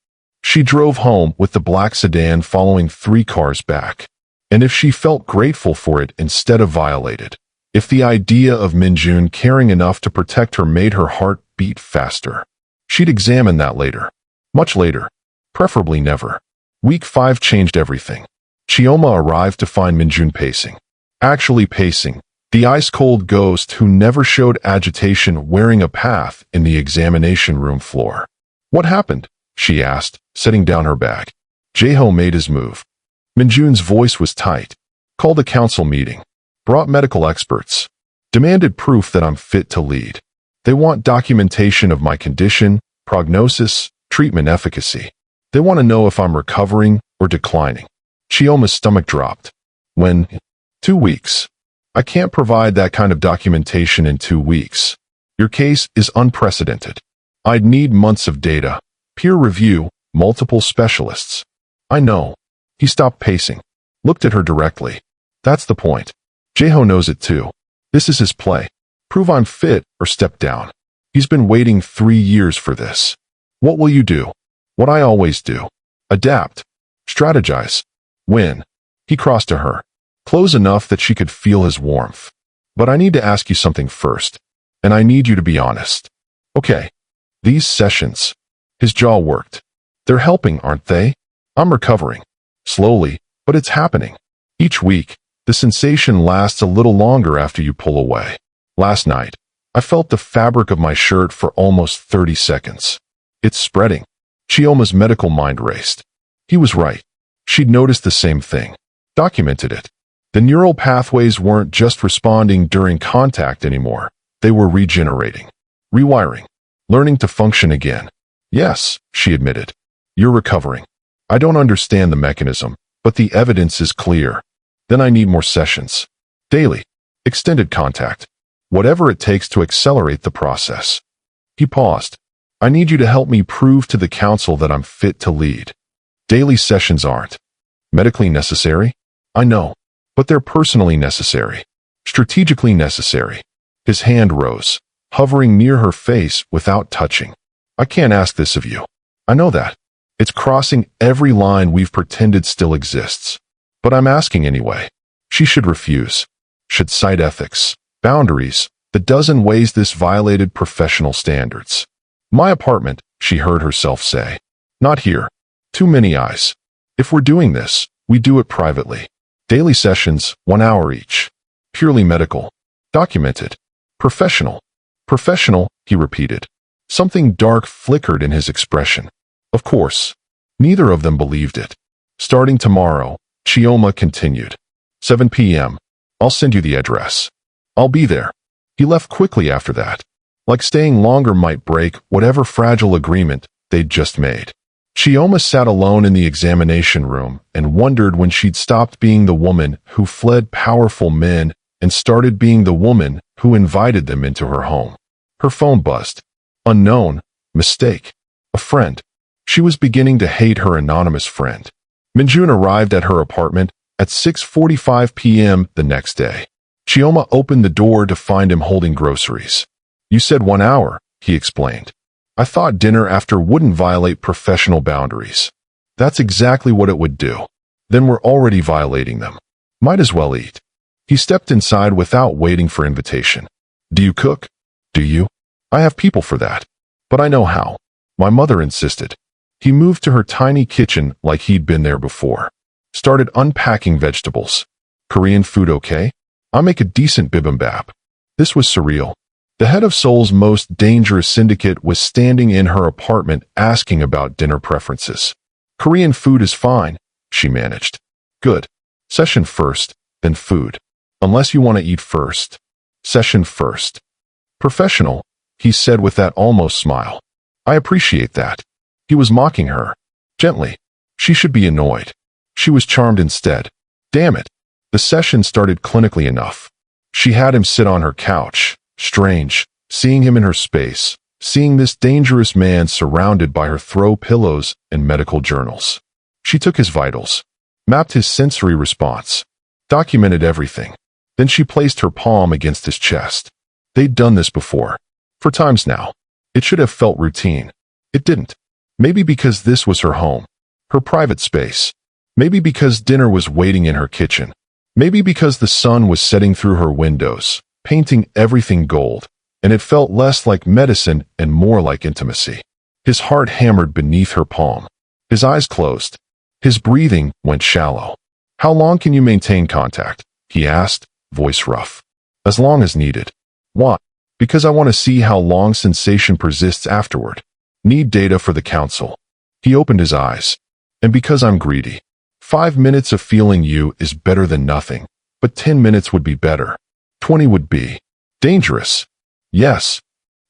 She drove home with the black sedan following 3 cars back. And if she felt grateful for it instead of violated, if the idea of Minjun caring enough to protect her made her heart beat faster, she'd examine that later. Much later. Preferably never. Week 5 changed everything. Chioma arrived to find Minjun pacing. Actually pacing. The ice-cold ghost who never showed agitation wearing a path in the examination room floor. What happened? She asked, setting down her bag. Jaeho made his move. Minjun's voice was tight. Called a council meeting. Brought medical experts. Demanded proof that I'm fit to lead. They want documentation of my condition, prognosis, treatment efficacy. They want to know if I'm recovering or declining. Chioma's stomach dropped. When? 2 weeks. I can't provide that kind of documentation in 2 weeks. Your case is unprecedented. I'd need months of data, peer review, multiple specialists. I know. He stopped pacing. Looked at her directly. That's the point. Jaeho knows it too. This is his play. Prove I'm fit or step down. He's been waiting 3 years for this. What will you do? What I always do. Adapt. Strategize. Win. He crossed to her, close enough that she could feel his warmth. But I need to ask you something first, and I need you to be honest. Okay. These sessions. His jaw worked. They're helping, aren't they? I'm recovering. Slowly, but it's happening. Each week, the sensation lasts a little longer after you pull away. Last night, I felt the fabric of my shirt for almost 30 seconds. It's spreading. Chioma's medical mind raced. He was right. She'd noticed the same thing. Documented it. The neural pathways weren't just responding during contact anymore. They were regenerating. Rewiring. Learning to function again. Yes, she admitted. You're recovering. I don't understand the mechanism, but the evidence is clear. Then I need more sessions. Daily. Extended contact. Whatever it takes to accelerate the process. He paused. I need you to help me prove to the council that I'm fit to lead. Daily sessions aren't medically necessary. I know, but they're personally necessary. Strategically necessary. His hand rose, hovering near her face without touching. I can't ask this of you. I know that. It's crossing every line we've pretended still exists. But I'm asking anyway. She should refuse. Should cite ethics, boundaries, the dozen ways this violated professional standards. My apartment, she heard herself say. Not here. Too many eyes. If we're doing this, we do it privately. Daily sessions, 1 hour each. Purely medical. Documented. Professional. Professional, he repeated. Something dark flickered in his expression. Of course. Neither of them believed it. Starting tomorrow, Chioma continued. 7 p.m. I'll send you the address. I'll be there. He left quickly after that. Like staying longer might break whatever fragile agreement they'd just made. Chioma sat alone in the examination room and wondered when she'd stopped being the woman who fled powerful men and started being the woman who invited them into her home. Her phone buzzed. Unknown. Mistake. A friend. She was beginning to hate her anonymous friend. Minjun arrived at her apartment at 6:45 p.m. the next day. Chioma opened the door to find him holding groceries. You said 1 hour, he explained. I thought dinner after wouldn't violate professional boundaries. That's exactly what it would do. Then we're already violating them. Might as well eat. He stepped inside without waiting for invitation. Do you cook? Do you? I have people for that. But I know how. My mother insisted. He moved to her tiny kitchen like he'd been there before. Started unpacking vegetables. Korean food okay? I make a decent bibimbap. This was surreal. The head of Seoul's most dangerous syndicate was standing in her apartment asking about dinner preferences. Korean food is fine, she managed. Good. Session first, then food. Unless you want to eat first. Session first. Professional, he said with that almost smile. I appreciate that. He was mocking her. Gently. She should be annoyed. She was charmed instead. Damn it. The session started clinically enough. She had him sit on her couch. Strange, seeing him in her space, seeing this dangerous man surrounded by her throw pillows and medical journals. She took his vitals, mapped his sensory response, documented everything. Then she placed her palm against his chest. They'd done this before. For times now. It should have felt routine. It didn't. Maybe because this was her home, her private space. Maybe because dinner was waiting in her kitchen. Maybe because the sun was setting through her windows, painting everything gold, and it felt less like medicine and more like intimacy. His heart hammered beneath her palm. His eyes closed. His breathing went shallow. How long can you maintain contact? He asked, voice rough. As long as needed. Why? Because I want to see how long sensation persists afterward. Need data for the council. He opened his eyes. And because I'm greedy. 5 minutes of feeling you is better than nothing, but 10 minutes would be better. 20 would be dangerous. Yes.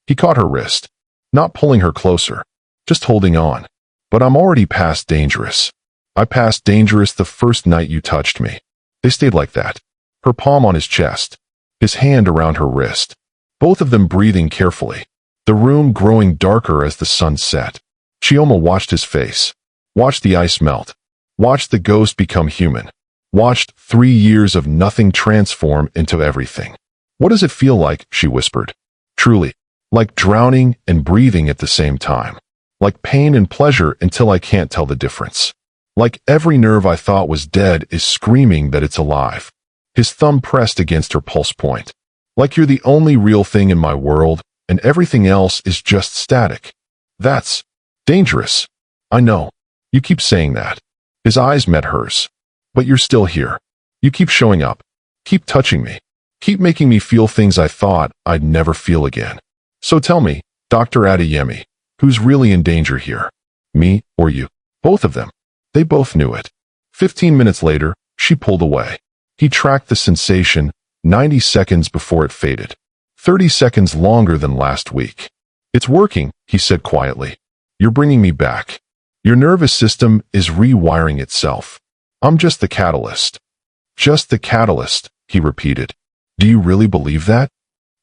He caught her wrist, not pulling her closer, just holding on. But I'm already past dangerous. I passed dangerous the first night you touched me. They stayed like that. Her palm on his chest, his hand around her wrist, both of them breathing carefully. The room growing darker as the sun set. Chioma watched his face, watched the ice melt, watched the ghost become human. Watched 3 years of nothing transform into everything. What does it feel like? She whispered. Truly, like drowning and breathing at the same time. Like pain and pleasure until I can't tell the difference. Like every nerve I thought was dead is screaming that it's alive. His thumb pressed against her pulse point. Like you're the only real thing in my world, and everything else is just static. That's dangerous. I know. You keep saying that. His eyes met hers. But you're still here. You keep showing up. Keep touching me. Keep making me feel things I thought I'd never feel again. So tell me, Dr. Adeyemi, who's really in danger here? Me or you? Both of them. They both knew it. 15 minutes later, she pulled away. He tracked the sensation, 90 seconds before it faded. 30 seconds longer than last week. It's working, he said quietly. You're bringing me back. Your nervous system is rewiring itself. I'm just the catalyst. Just the catalyst, he repeated. Do you really believe that?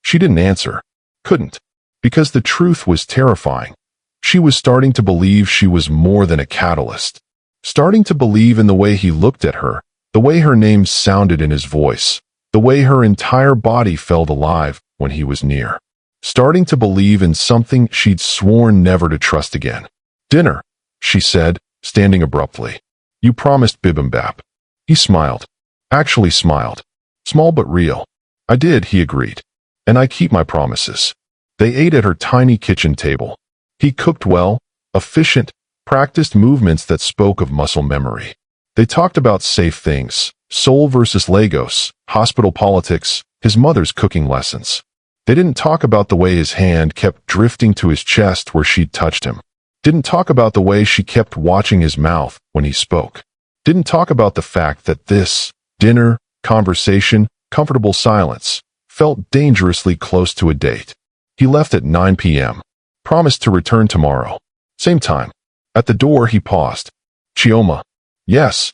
She didn't answer. Couldn't. Because the truth was terrifying. She was starting to believe she was more than a catalyst. Starting to believe in the way he looked at her, the way her name sounded in his voice, the way her entire body felt alive when he was near. Starting to believe in something she'd sworn never to trust again. Dinner, she said, standing abruptly. You promised Bibimbap. He smiled. Actually smiled. Small but real. I did, he agreed. And I keep my promises. They ate at her tiny kitchen table. He cooked well, efficient, practiced movements that spoke of muscle memory. They talked about safe things, Seoul versus Lagos, hospital politics, his mother's cooking lessons. They didn't talk about the way his hand kept drifting to his chest where she'd touched him. Didn't talk about the way she kept watching his mouth when he spoke. Didn't talk about the fact that this dinner, conversation, comfortable silence felt dangerously close to a date. He left at 9 p.m. Promised to return tomorrow. Same time. At the door he paused. Chioma. Yes.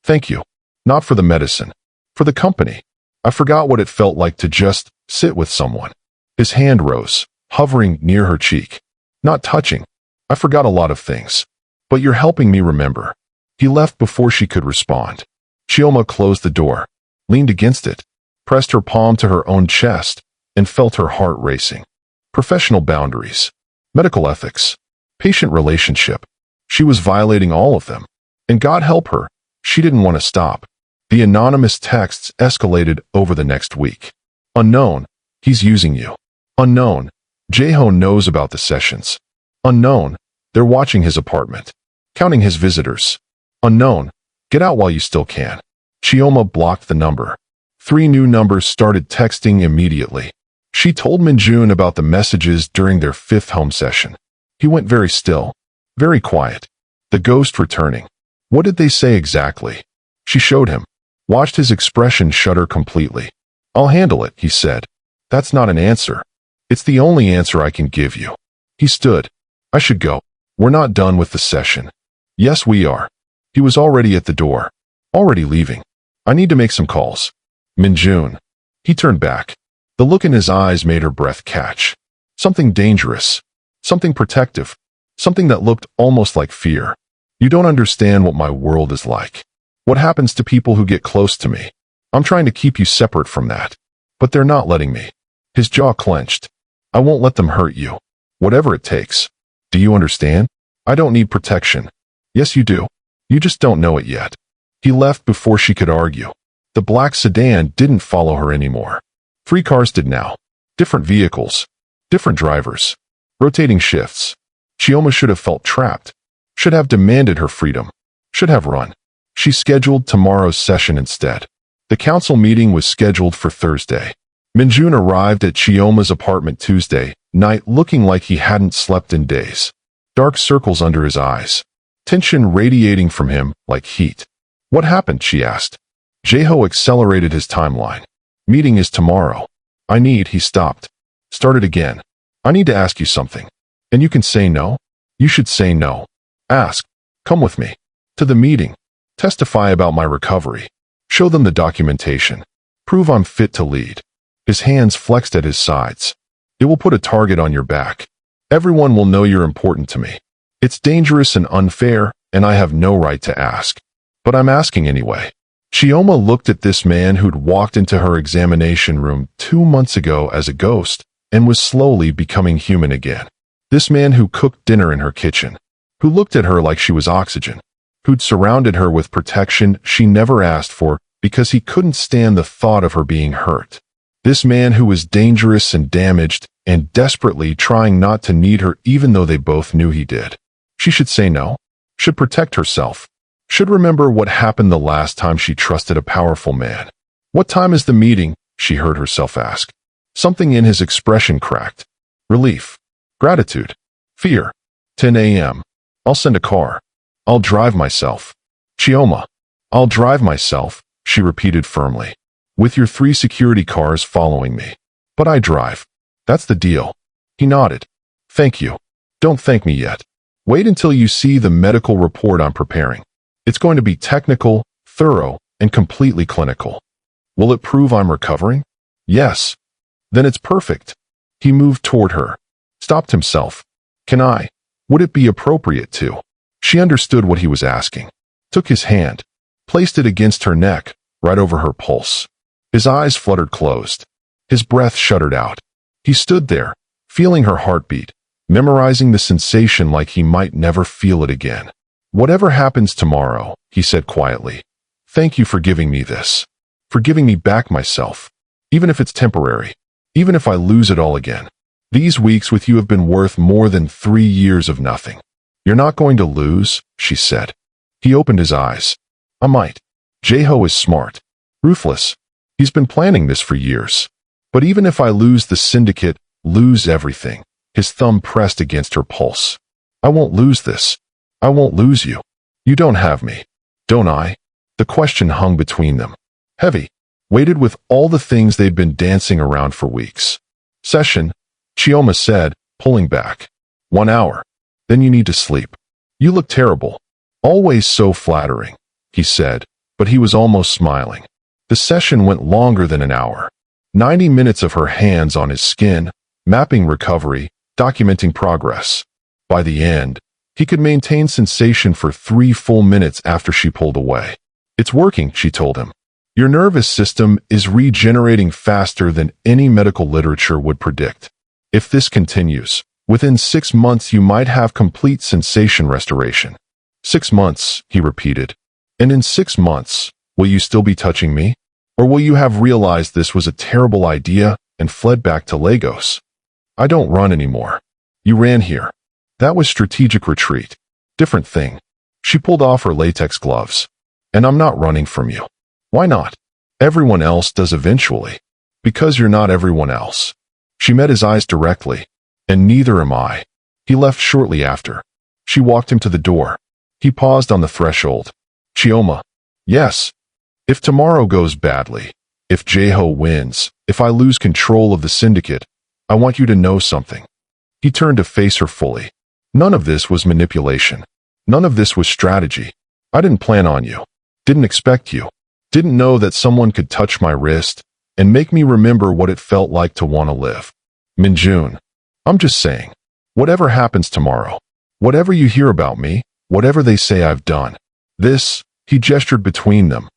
Thank you. Not for the medicine. For the company. I forgot what it felt like to just sit with someone. His hand rose, hovering near her cheek. Not touching. I forgot a lot of things. But you're helping me remember. He left before she could respond. Chioma closed the door, leaned against it, pressed her palm to her own chest, and felt her heart racing. Professional boundaries. Medical ethics. Patient relationship. She was violating all of them. And God help her, she didn't want to stop. The anonymous texts escalated over the next week. Unknown, he's using you. Unknown, Jaeho knows about the sessions. Unknown, they're watching his apartment. Counting his visitors. Unknown, get out while you still can. Chioma blocked the number. 3 new numbers started texting immediately. She told Minjun about the messages during their 5th home session. He went very still, very quiet. The ghost returning. What did they say exactly? She showed him. Watched his expression shudder completely. I'll handle it, he said. That's not an answer. It's the only answer I can give you. He stood. I should go. We're not done with the session. Yes, we are. He was already at the door. Already leaving. I need to make some calls. Minjun. He turned back. The look in his eyes made her breath catch. Something dangerous. Something protective. Something that looked almost like fear. You don't understand what my world is like. What happens to people who get close to me? I'm trying to keep you separate from that. But they're not letting me. His jaw clenched. I won't let them hurt you. Whatever it takes. Do you understand? I don't need protection. Yes, you do. You just don't know it yet. He left before she could argue. The black sedan didn't follow her anymore. 3 cars did now. Different vehicles. Different drivers. Rotating shifts. Chioma should have felt trapped. Should have demanded her freedom. Should have run. She scheduled tomorrow's session instead. The council meeting was scheduled for Thursday. Minjun arrived at Chioma's apartment Tuesday night looking like he hadn't slept in days. Dark circles under his eyes. Tension radiating from him like heat. What happened? She asked. Jaeho accelerated his timeline. Meeting is tomorrow. He stopped. Started again. I need to ask you something. And you can say no? You should say no. Ask. Come with me. To the meeting. Testify about my recovery. Show them the documentation. Prove I'm fit to lead. His hands flexed at his sides. It will put a target on your back. Everyone will know you're important to me. It's dangerous and unfair, and I have no right to ask. But I'm asking anyway. Chioma looked at this man who'd walked into her examination room 2 months ago as a ghost and was slowly becoming human again. This man who cooked dinner in her kitchen, who looked at her like she was oxygen, who'd surrounded her with protection she never asked for because he couldn't stand the thought of her being hurt. This man who was dangerous and damaged and desperately trying not to need her even though they both knew he did. She should say no, should protect herself, should remember what happened the last time she trusted a powerful man. "What time is the meeting?" she heard herself ask. Something in his expression cracked. Relief. Gratitude. Fear. 10 a.m. "I'll send a car. I'll drive myself." "Chioma." "I'll drive myself," she repeated firmly. "With your 3 security cars following me. But I drive. That's the deal." He nodded. "Thank you. Don't thank me yet. Wait until you see the medical report I'm preparing. It's going to be technical, thorough, and completely clinical." "Will it prove I'm recovering?" "Yes." "Then it's perfect." He moved toward her, stopped himself. "Can I? Would it be appropriate to?" She understood what he was asking, took his hand, placed it against her neck, right over her pulse. His eyes fluttered closed. His breath shuddered out. He stood there, feeling her heartbeat, memorizing the sensation like he might never feel it again. "Whatever happens tomorrow," he said quietly, "thank you for giving me this, for giving me back myself, even if it's temporary, even if I lose it all again. These weeks with you have been worth more than 3 years of nothing." "You're not going to lose," she said. He opened his eyes. "I might. Jae-ho is smart, ruthless. He's been planning this for years. But even if I lose the syndicate, lose everything," his thumb pressed against her pulse, "I won't lose this. I won't lose you. You don't have me, don't I?" The question hung between them, heavy, weighted with all the things they'd been dancing around for weeks. "Session," Chioma said, pulling back. 1 hour. Then you need to sleep. "You look terrible." "Always so flattering," he said, but he was almost smiling. The session went longer than an hour. 90 minutes of her hands on his skin, mapping recovery, documenting progress. By the end, he could maintain sensation for 3 full minutes after she pulled away. "It's working," she told him. "Your nervous system is regenerating faster than any medical literature would predict. If this continues, within 6 months you might have complete sensation restoration." 6 months, he repeated. "And in 6 months, will you still be touching me? Or will you have realized this was a terrible idea and fled back to Lagos?" "I don't run anymore." "You ran here. That was strategic retreat. Different thing." She pulled off her latex gloves. "And I'm not running from you." "Why not?" "Everyone else does eventually." "Because you're not everyone else." She met his eyes directly. "And neither am I." He left shortly after. She walked him to the door. He paused on the threshold. "Chioma." "Yes." "If tomorrow goes badly, if Jae-ho wins, if I lose control of the syndicate, I want you to know something." He turned to face her fully. "None of this was manipulation. None of this was strategy. I didn't plan on you. Didn't expect you. Didn't know that someone could touch my wrist and make me remember what it felt like to want to live. Minjun. I'm just saying, whatever happens tomorrow, whatever you hear about me, whatever they say I've done, this," he gestured between them,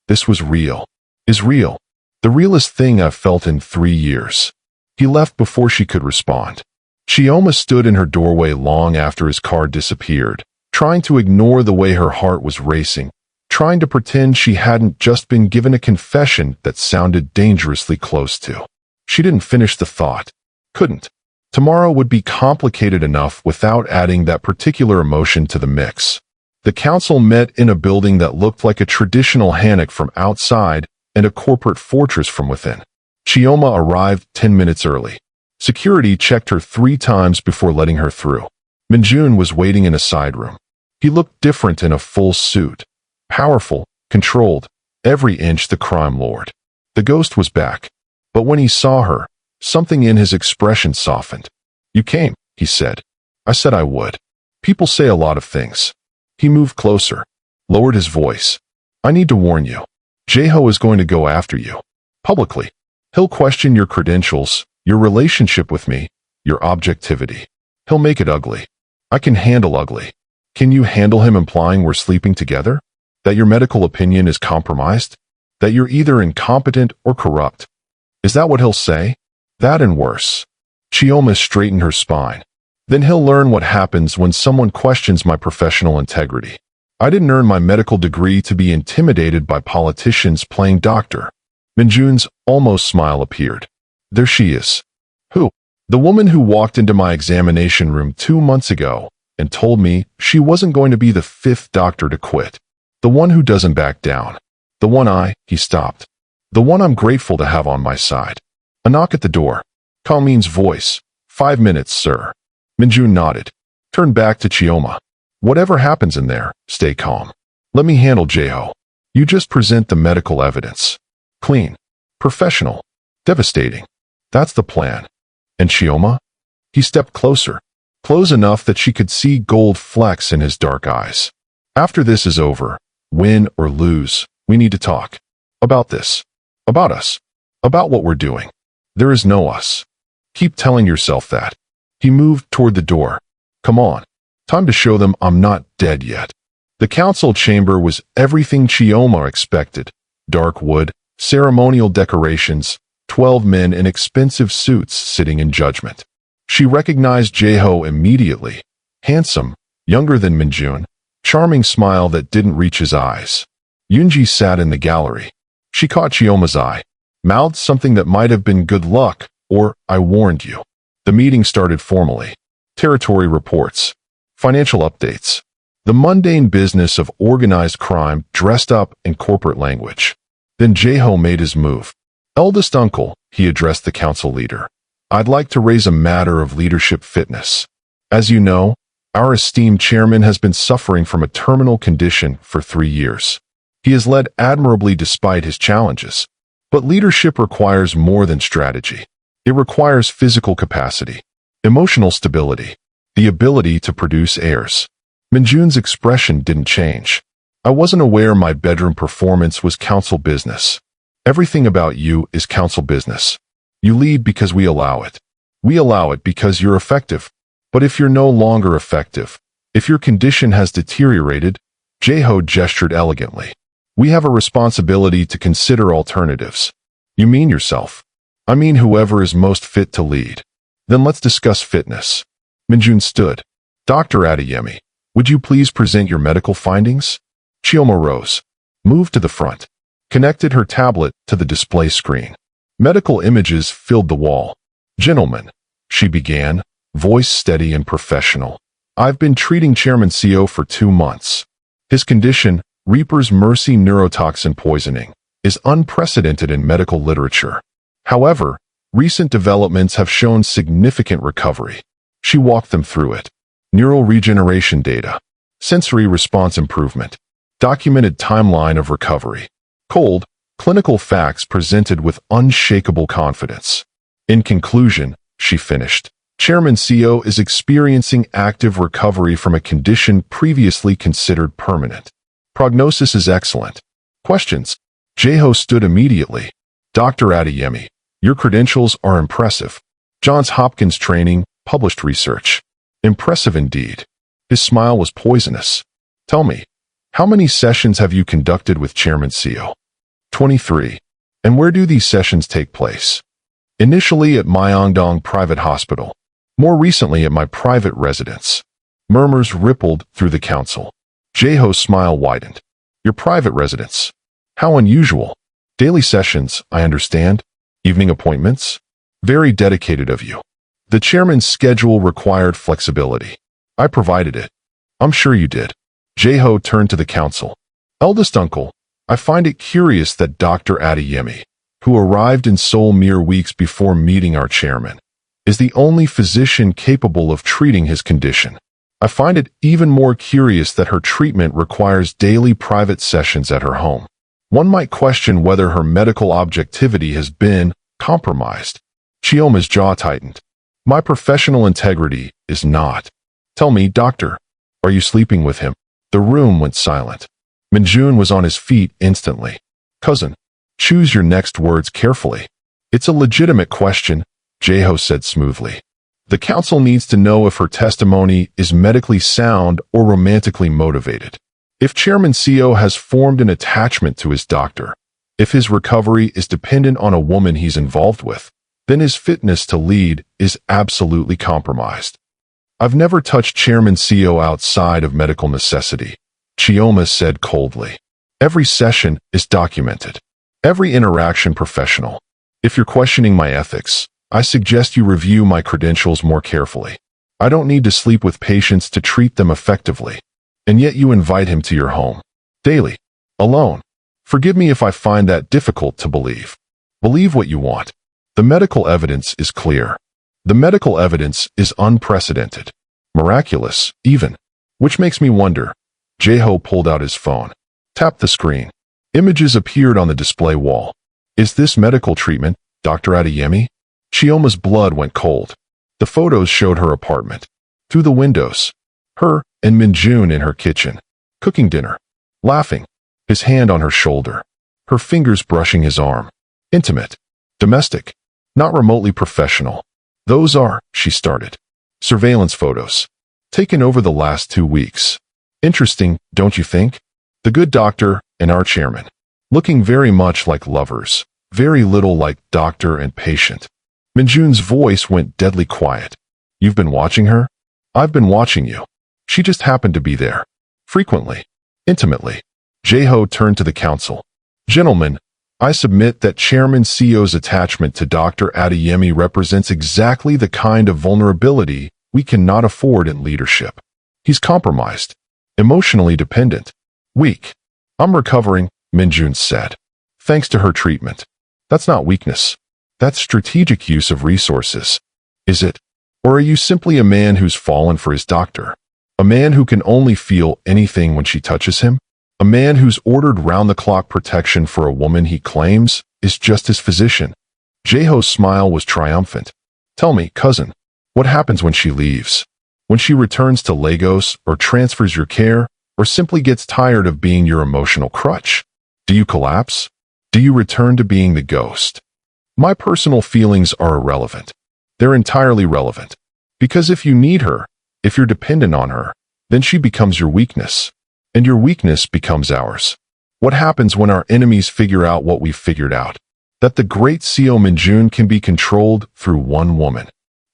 "this was real, is real. The realest thing I've felt in 3 years." He left before she could respond. Chioma stood in her doorway long after his car disappeared, trying to ignore the way her heart was racing, trying to pretend she hadn't just been given a confession that sounded dangerously close to. She didn't finish the thought. Couldn't. Tomorrow would be complicated enough without adding that particular emotion to the mix. The council met in a building that looked like a traditional hanok from outside and a corporate fortress from within. Chioma arrived 10 minutes early. Security checked her 3 times before letting her through. Minjun was waiting in a side room. He looked different in a full suit. Powerful, controlled, every inch the crime lord. The ghost was back. But when he saw her, something in his expression softened. "You came," he said. "I said I would. People say a lot of things." He moved closer, lowered his voice. "I need to warn you. Jae-ho is going to go after you. Publicly. He'll question your credentials, your relationship with me, your objectivity. He'll make it ugly. I can handle ugly. Can you handle him implying we're sleeping together?" That your medical opinion is compromised? That you're either incompetent or corrupt? Is that what he'll say? That and worse. Chioma straightened her spine. Then he'll learn what happens when someone questions my professional integrity. I didn't earn my medical degree to be intimidated by politicians playing doctor. Minjun's almost smile appeared. There she is. Who? The woman who walked into my examination room 2 months ago and told me she wasn't going to be the 5th doctor to quit. The one who doesn't back down. The one he stopped. The one I'm grateful to have on my side. A knock at the door. Kalmin's voice. 5 minutes, sir. Minjun nodded. Turned back to Chioma. Whatever happens in there, stay calm. Let me handle Jaeho. You just present the medical evidence. Clean. Professional. Devastating. That's the plan. And Chioma? He stepped closer. Close enough that she could see gold flecks in his dark eyes. After this is over, win or lose, we need to talk. About this. About us. About what we're doing. There is no us. Keep telling yourself that. He moved toward the door. Come on. Time to show them I'm not dead yet. The council chamber was everything Chioma expected. Dark wood, ceremonial decorations, 12 men in expensive suits sitting in judgment. She recognized Jaeho immediately. Handsome, younger than Minjun, charming smile that didn't reach his eyes. Yoonji sat in the gallery. She caught Chioma's eye, mouthed something that might have been good luck, or I warned you. The meeting started formally. Territory reports. Financial updates. The mundane business of organized crime dressed up in corporate language. Then Jaeho made his move. Eldest uncle, he addressed the council leader. I'd like to raise a matter of leadership fitness. As you know, our esteemed chairman has been suffering from a terminal condition for 3 years. He has led admirably despite his challenges. But leadership requires more than strategy. It requires physical capacity, emotional stability, the ability to produce heirs. Minjun's expression didn't change. I wasn't aware my bedroom performance was council business. Everything about you is council business. You lead because we allow it. We allow it because you're effective. But if you're no longer effective, if your condition has deteriorated, Jaeho gestured elegantly. We have a responsibility to consider alternatives. You mean yourself. I mean whoever is most fit to lead. Then let's discuss fitness. Minjun stood. Dr. Adeyemi, would you please present your medical findings? Chioma rose, moved to the front, connected her tablet to the display screen. Medical images filled the wall. Gentlemen, she began, voice steady and professional. I've been treating Chairman Seo for 2 months. His condition, Reaper's Mercy neurotoxin poisoning, is unprecedented in medical literature. However, recent developments have shown significant recovery. She walked them through it. Neural regeneration data, sensory response improvement, documented timeline of recovery, cold, clinical facts presented with unshakable confidence. In conclusion, she finished, Chairman Seo is experiencing active recovery from a condition previously considered permanent. Prognosis is excellent. Questions? Jaeho stood immediately. Dr. Adeyemi, your credentials are impressive. Johns Hopkins training, published research. Impressive indeed. His smile was poisonous. Tell me, how many sessions have you conducted with Chairman Seo? 23. And where do these sessions take place? Initially at Myeongdong Private Hospital. More recently at my private residence. Murmurs rippled through the council. Jaeho's smile widened. Your private residence. How unusual. Daily sessions, I understand. Evening appointments. Very dedicated of you. The chairman's schedule required flexibility. I provided it. I'm sure you did. Jaeho turned to the council. Eldest uncle, I find it curious that Dr. Adeyemi, who arrived in Seoul mere weeks before meeting our chairman, is the only physician capable of treating his condition. I find it even more curious that her treatment requires daily private sessions at her home. One might question whether her medical objectivity has been compromised. Chioma's jaw tightened. My professional integrity is not. Tell me, doctor, are you sleeping with him? The room went silent. Minjun was on his feet instantly. Cousin, choose your next words carefully. It's a legitimate question, Jaeho said smoothly. The council needs to know if her testimony is medically sound or romantically motivated. If Chairman Seo has formed an attachment to his doctor, if his recovery is dependent on a woman he's involved with, then his fitness to lead is absolutely compromised. I've never touched Chairman Seo outside of medical necessity, Chioma said coldly. Every session is documented. Every interaction professional. If you're questioning my ethics, I suggest you review my credentials more carefully. I don't need to sleep with patients to treat them effectively. And yet you invite him to your home. Daily. Alone. Forgive me if I find that difficult to believe. Believe what you want. The medical evidence is clear. The medical evidence is unprecedented. Miraculous, even. Which makes me wonder. Jae-ho pulled out his phone. Tapped the screen. Images appeared on the display wall. Is this medical treatment, Dr. Adeyemi? Chioma's blood went cold. The photos showed her apartment. Through the windows. Her and Minjun in her kitchen. Cooking dinner. Laughing. His hand on her shoulder. Her fingers brushing his arm. Intimate. Domestic. Not remotely professional. Those are, she started. Surveillance photos. Taken over the last 2 weeks. Interesting, don't you think? The good doctor and our chairman. Looking very much like lovers. Very little like doctor and patient. Minjun's voice went deadly quiet. You've been watching her? I've been watching you. She just happened to be there. Frequently. Intimately. Jae-ho turned to the council. Gentlemen, I submit that Chairman Seo's attachment to Dr. Adeyemi represents exactly the kind of vulnerability we cannot afford in leadership. He's compromised. Emotionally dependent. Weak. I'm recovering, Minjun said. Thanks to her treatment. That's not weakness. That's strategic use of resources. Is it? Or are you simply a man who's fallen for his doctor? A man who can only feel anything when she touches him? A man who's ordered round-the-clock protection for a woman he claims is just his physician. Jae-ho's smile was triumphant. Tell me, cousin, what happens when she leaves? When she returns to Lagos or transfers your care or simply gets tired of being your emotional crutch? Do you collapse? Do you return to being the ghost? My personal feelings are irrelevant. They're entirely relevant. Because if you need her, if you're dependent on her, then she becomes your weakness. And your weakness becomes ours. What happens when our enemies figure out what we've figured out? That the great Seo Minjun can be controlled through one woman.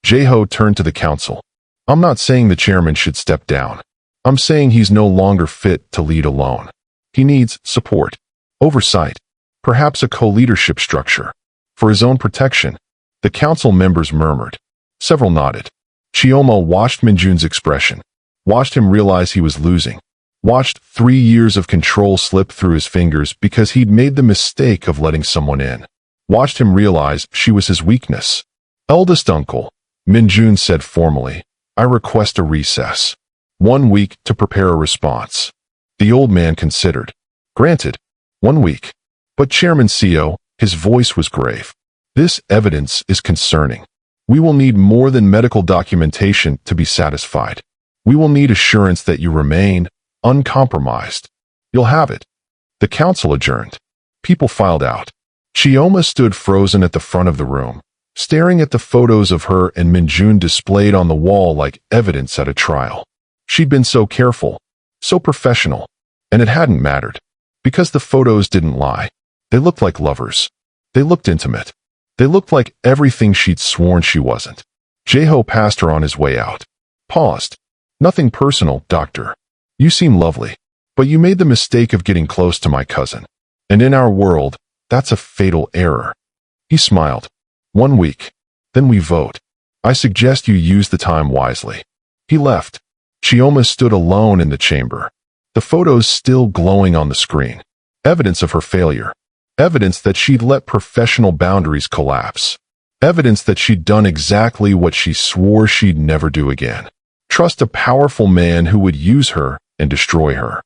Jae-ho turned to the council. I'm not saying the chairman should step down. I'm saying he's no longer fit to lead alone. He needs support, oversight, perhaps a co-leadership structure. For his own protection, the council members murmured. Several nodded. Chioma watched Minjun's expression, watched him realize he was losing. Watched 3 years of control slip through his fingers because he'd made the mistake of letting someone in. Watched him realize she was his weakness. Eldest uncle, Minjun said formally, I request a recess. 1 week to prepare a response. The old man considered. Granted. 1 week. But Chairman Seo, his voice was grave. This evidence is concerning. We will need more than medical documentation to be satisfied. We will need assurance that you remain uncompromised. You'll have it. The council adjourned. People filed out. Chioma stood frozen at the front of the room, staring at the photos of her and Minjun displayed on the wall like evidence at a trial. She'd been so careful, so professional, and it hadn't mattered. Because the photos didn't lie. They looked like lovers. They looked intimate. They looked like everything she'd sworn she wasn't. Jae-ho passed her on his way out. Paused. Nothing personal, doctor. You seem lovely, but you made the mistake of getting close to my cousin. And in our world, that's a fatal error. He smiled. 1 week. Then we vote. I suggest you use the time wisely. He left. Chioma stood alone in the chamber. The photos still glowing on the screen. Evidence of her failure. Evidence that she'd let professional boundaries collapse. Evidence that she'd done exactly what she swore she'd never do again. Trust a powerful man who would use her and destroy her.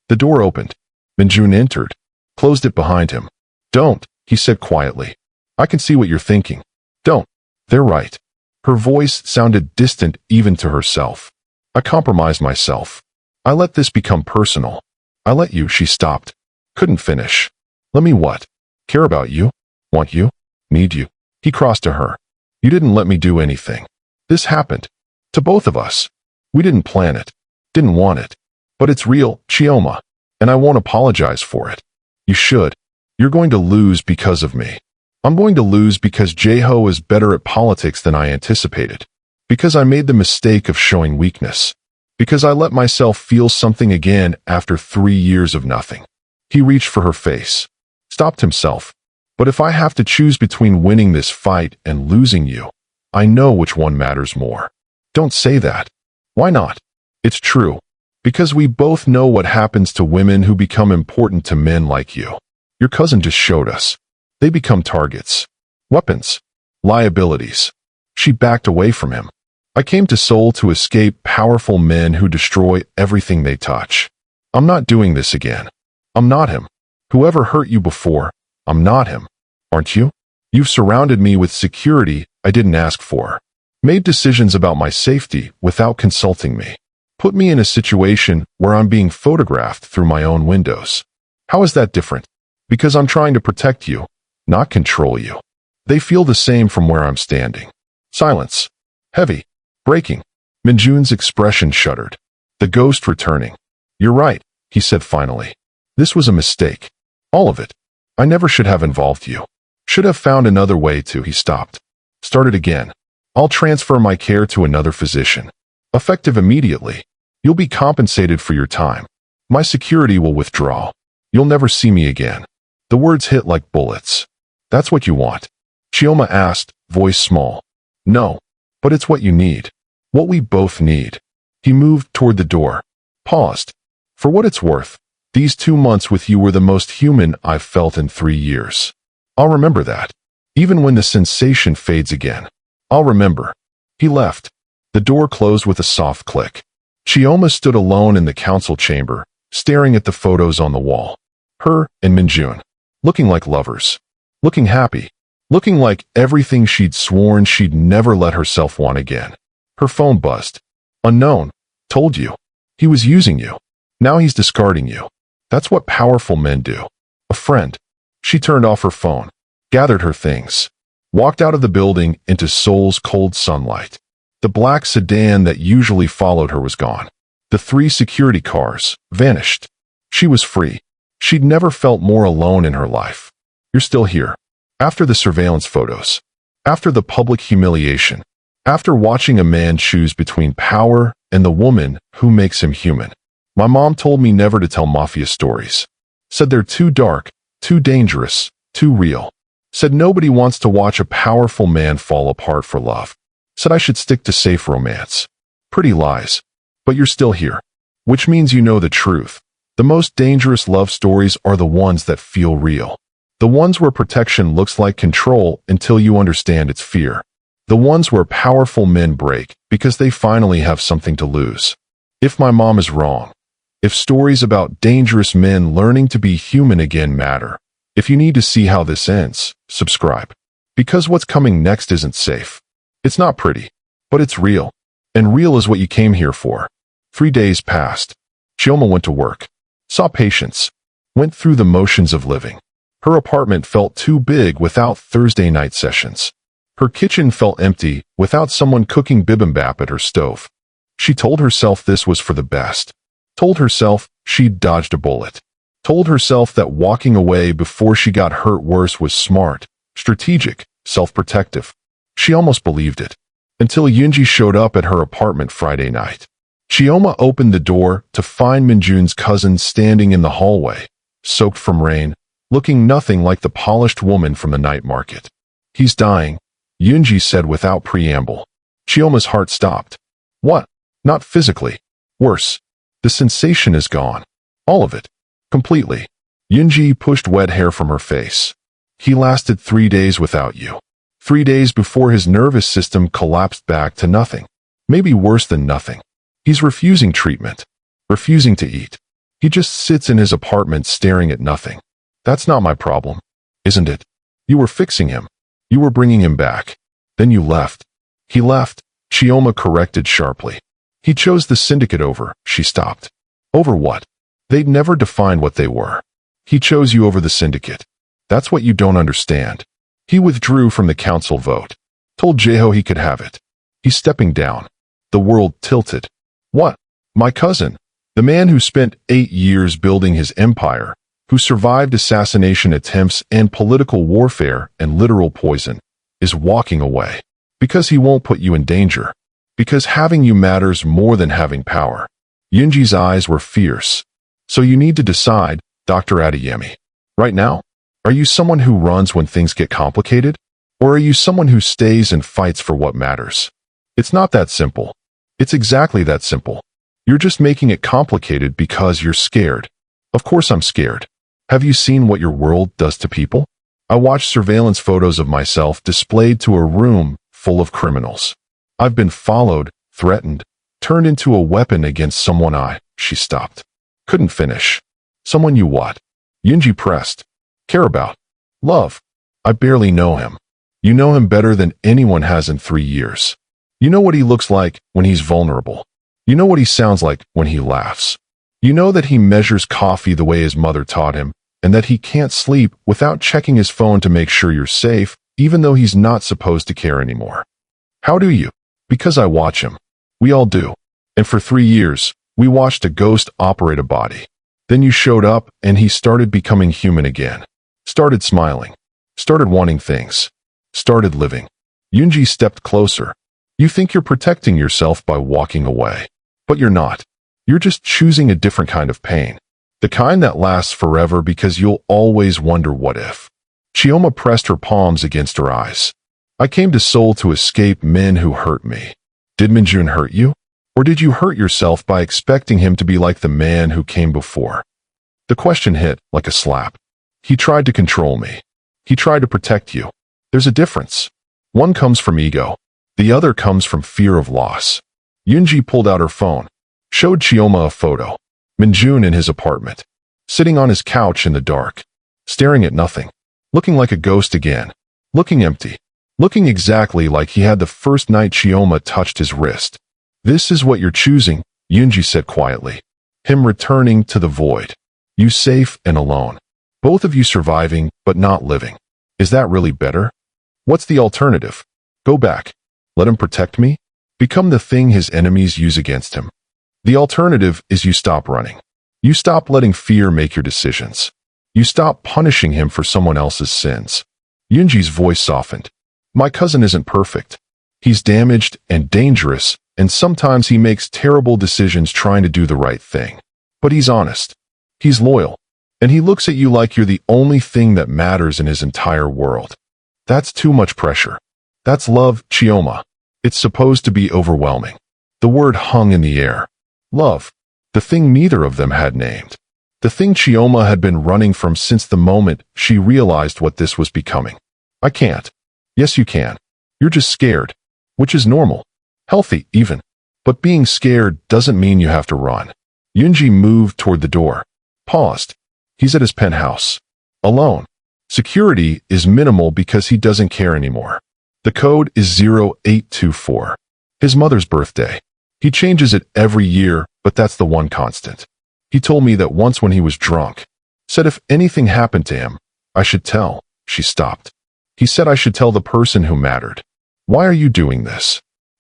The door opened. Minjun entered, closed it behind him. Don't, he said quietly. I can see what you're thinking. Don't. They're right. Her voice sounded distant even to herself. I compromised myself. I let this become personal. I let you, she stopped. Couldn't finish. Let me what? Care about you? Want you? Need you? He crossed to her. You didn't let me do anything. This happened. To both of us. We didn't plan it. Didn't want it. But it's real, Chioma. And I won't apologize for it. You should. You're going to lose because of me. I'm going to lose because Jae-ho is better at politics than I anticipated. Because I made the mistake of showing weakness. Because I let myself feel something again after 3 years of nothing. He reached for her face. Stopped himself. But if I have to choose between winning this fight and losing you, I know which one matters more. Don't say that. Why not? It's true. Because we both know what happens to women who become important to men like you. Your cousin just showed us. They become targets. Weapons. Liabilities. She backed away from him. I came to Seoul to escape powerful men who destroy everything they touch. I'm not doing this again. I'm not him. Whoever hurt you before, I'm not him. Aren't you? You've surrounded me with security I didn't ask for. Made decisions about my safety without consulting me. Put me in a situation where I'm being photographed through my own windows. How is that different? Because I'm trying to protect you, not control you. They feel the same from where I'm standing. Silence. Heavy. Breaking. Minjun's expression shuddered. The ghost returning. You're right, he said finally. This was a mistake. All of it. I never should have involved you. Should have found another way to. He stopped. Started again. I'll transfer my care to another physician. Effective immediately. You'll be compensated for your time. My security will withdraw. You'll never see me again. The words hit like bullets. That's what you want? Chioma asked, voice small. No. But it's what you need. What we both need. He moved toward the door. Paused. For what it's worth, these 2 months with you were the most human I've felt in 3 years. I'll remember that. Even when the sensation fades again. I'll remember. He left. The door closed with a soft click. Chioma stood alone in the council chamber, staring at the photos on the wall. Her and Minjun. Looking like lovers. Looking happy. Looking like everything she'd sworn she'd never let herself want again. Her phone buzzed. Unknown. Told you. He was using you. Now he's discarding you. That's what powerful men do. A friend. She turned off her phone. Gathered her things. Walked out of the building into Seoul's cold sunlight. The black sedan that usually followed her was gone. The 3 security cars vanished. She was free. She'd never felt more alone in her life. You're still here. After the surveillance photos. After the public humiliation. After watching a man choose between power and the woman who makes him human. My mom told me never to tell mafia stories. Said they're too dark, too dangerous, too real. Said nobody wants to watch a powerful man fall apart for love. Said I should stick to safe romance. Pretty lies. But you're still here. Which means you know the truth. The most dangerous love stories are the ones that feel real. The ones where protection looks like control until you understand it's fear. The ones where powerful men break because they finally have something to lose. If my mom is wrong, if stories about dangerous men learning to be human again matter, if you need to see how this ends, subscribe. Because what's coming next isn't safe. It's not pretty, but it's real. And real is what you came here for. 3 days passed. Chioma went to work. Saw patients. Went through the motions of living. Her apartment felt too big without Thursday night sessions. Her kitchen felt empty without someone cooking bibimbap at her stove. She told herself this was for the best. Told herself she'd dodged a bullet. Told herself that walking away before she got hurt worse was smart, strategic, self-protective. She almost believed it. Until Yoonji showed up at her apartment Friday night. Chioma opened the door to find Minjun's cousin standing in the hallway, soaked from rain, looking nothing like the polished woman from the night market. He's dying, Yoonji said without preamble. Chioma's heart stopped. What? Not physically. Worse. The sensation is gone. All of it. Completely. Yoonji pushed wet hair from her face. He lasted 3 days without you. 3 days before his nervous system collapsed back to nothing. Maybe worse than nothing. He's refusing treatment. Refusing to eat. He just sits in his apartment staring at nothing. That's not my problem, isn't it? You were fixing him. You were bringing him back. Then you left. He left, Chioma corrected sharply. He chose the syndicate over, she stopped. Over what? They'd never defined what they were. He chose you over the syndicate. That's what you don't understand. He withdrew from the council vote. Told Jae-ho he could have it. He's stepping down. The world tilted. What? My cousin? The man who spent 8 years building his empire, who survived assassination attempts and political warfare and literal poison, is walking away. Because he won't put you in danger. Because having you matters more than having power. Yunji's eyes were fierce. So you need to decide, Dr. Adeyemi. Right now? Are you someone who runs when things get complicated? Or are you someone who stays and fights for what matters? It's not that simple. It's exactly that simple. You're just making it complicated because you're scared. Of course I'm scared. Have you seen what your world does to people? I watched surveillance photos of myself displayed to a room full of criminals. I've been followed, threatened, turned into a weapon against someone she stopped. Couldn't finish. Someone you what? Yunji pressed. Care about. Love. I barely know him. You know him better than anyone has in 3 years. You know what he looks like when he's vulnerable. You know what he sounds like when he laughs. You know that he measures coffee the way his mother taught him, and that he can't sleep without checking his phone to make sure you're safe, even though he's not supposed to care anymore. How do you? Because I watch him. We all do. And for 3 years, we watched a ghost operate a body. Then you showed up, and he started becoming human again. Started smiling. Started wanting things. Started living. Yunji stepped closer. You think you're protecting yourself by walking away. But you're not. You're just choosing a different kind of pain. The kind that lasts forever because you'll always wonder what if. Chioma pressed her palms against her eyes. I came to Seoul to escape men who hurt me. Did Minjun hurt you? Or did you hurt yourself by expecting him to be like the man who came before? The question hit like a slap. He tried to control me. He tried to protect you. There's a difference. One comes from ego. The other comes from fear of loss. Yunji pulled out her phone, showed Chioma a photo. Minjun in his apartment, sitting on his couch in the dark, staring at nothing, looking like a ghost again, looking empty, looking exactly like he had the first night Chioma touched his wrist. This is what you're choosing, Yunji said quietly. Him returning to the void. You safe and alone. Both of you surviving, but not living. Is that really better? What's the alternative? Go back. Let him protect me? Become the thing his enemies use against him. The alternative is you stop running. You stop letting fear make your decisions. You stop punishing him for someone else's sins. Yunji's voice softened. My cousin isn't perfect. He's damaged and dangerous, and sometimes he makes terrible decisions trying to do the right thing. But he's honest. He's loyal. And he looks at you like you're the only thing that matters in his entire world. That's too much pressure. That's love, Chioma. It's supposed to be overwhelming. The word hung in the air. Love. The thing neither of them had named. The thing Chioma had been running from since the moment she realized what this was becoming. I can't. Yes, you can. You're just scared. Which is normal. Healthy, even. But being scared doesn't mean you have to run. Yunji moved toward the door. Paused. He's at his penthouse. Alone. Security is minimal because he doesn't care anymore. The code is 0824. His mother's birthday. He changes it every year, but that's the one constant. He told me that once when he was drunk. Said if anything happened to him, I should tell. She stopped. He said I should tell the person who mattered. Why are you doing this?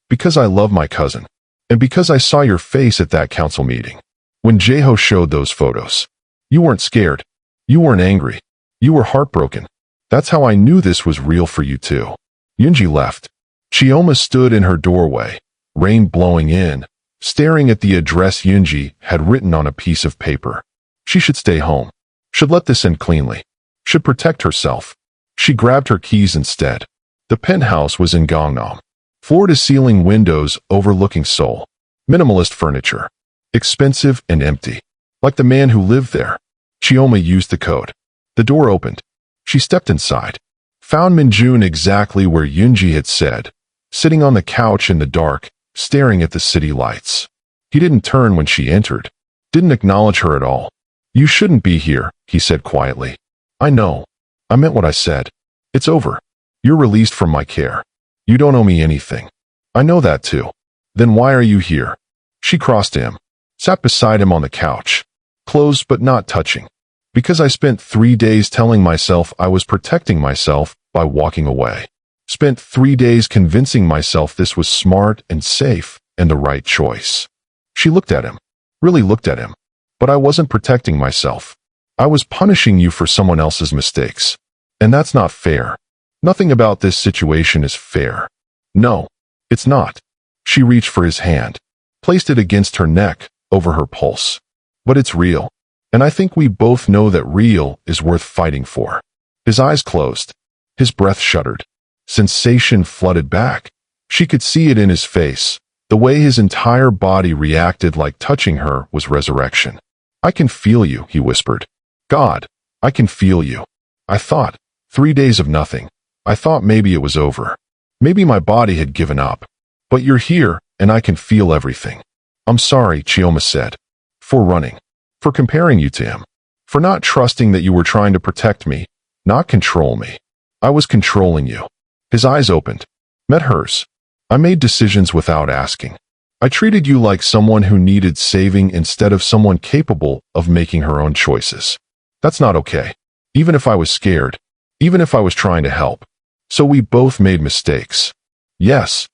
Because I love my cousin. And because I saw your face at that council meeting. When Jaeho showed those photos. You weren't scared. You weren't angry. You were heartbroken. That's how I knew this was real for you too. Yunji left. Chioma stood in her doorway, rain blowing in, staring at the address Yunji had written on a piece of paper. She should stay home. Should let this end cleanly. Should protect herself. She grabbed her keys instead. The penthouse was in Gangnam. Floor-to-ceiling windows overlooking Seoul. Minimalist furniture. Expensive and empty. Like the man who lived there. Chioma used the code. The door opened. She stepped inside. Found Minjun exactly where Yunji had said, sitting on the couch in the dark, staring at the city lights. He didn't turn when she entered. Didn't acknowledge her at all. You shouldn't be here, he said quietly. I know. I meant what I said. It's over. You're released from my care. You don't owe me anything. I know that too. Then why are you here? She crossed him. Sat beside him on the couch. Close but not touching. Because I spent 3 days telling myself I was protecting myself by walking away. Spent 3 days convincing myself this was smart and safe and the right choice. She looked at him. really looked at him. But I wasn't protecting myself. I was punishing you for someone else's mistakes. And that's not fair. Nothing about this situation is fair. No, it's not. She reached for his hand, placed it against her neck, over her pulse. But it's real. And I think we both know that real is worth fighting for. His eyes closed. His breath shuddered. Sensation flooded back. She could see it in his face. The way his entire body reacted, like touching her was resurrection. I can feel you, he whispered. God, I can feel you. I thought, 3 days of nothing. I thought maybe it was over. Maybe my body had given up. But you're here, and I can feel everything. I'm sorry, Chioma said. For running. For comparing you to him. For not trusting that you were trying to protect me, not control me. I was controlling you. His eyes opened. Met hers. I made decisions without asking. I treated you like someone who needed saving instead of someone capable of making her own choices. That's not okay. Even if I was scared. Even if I was trying to help. So we both made mistakes. Yes.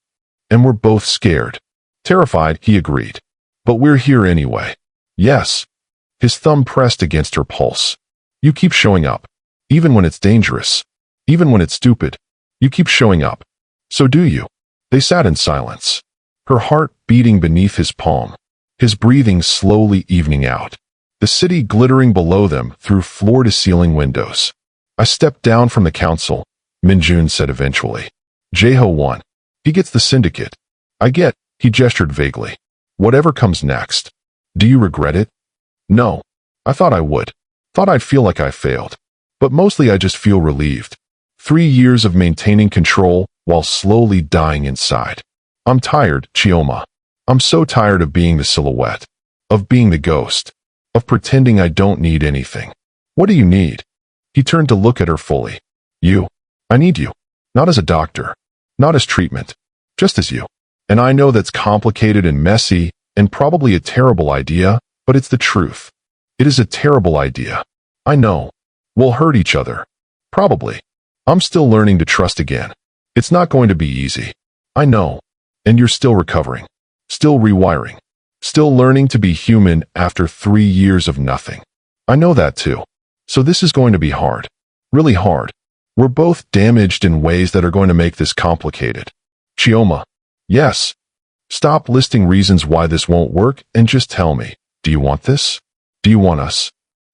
And we're both scared. Terrified, he agreed. But we're here anyway. Yes. His thumb pressed against her pulse. You keep showing up. Even when it's dangerous. Even when it's stupid. You keep showing up. So do you. They sat in silence. Her heart beating beneath his palm. His breathing slowly evening out. The city glittering below them through floor-to-ceiling windows. I stepped down from the council, Minjun said eventually. Jaeho won. He gets the syndicate. I get, he gestured vaguely. Whatever comes next. Do you regret it? No. I thought I would. Thought I'd feel like I failed. But mostly I just feel relieved. 3 years of maintaining control while slowly dying inside. I'm tired, Chioma. I'm so tired of being the silhouette. Of being the ghost. Of pretending I don't need anything. What do you need? He turned to look at her fully. You. I need you. Not as a doctor. Not as treatment. Just as you. And I know that's complicated and messy, and probably a terrible idea, but it's the truth. It is a terrible idea. I know. We'll hurt each other. Probably. I'm still learning to trust again. It's not going to be easy. I know. And you're still recovering. Still rewiring. Still learning to be human after 3 years of nothing. I know that too. So this is going to be hard. Really hard. We're both damaged in ways that are going to make this complicated. Chioma. Yes. Stop listing reasons why this won't work and just tell me. Do you want this? Do you want us?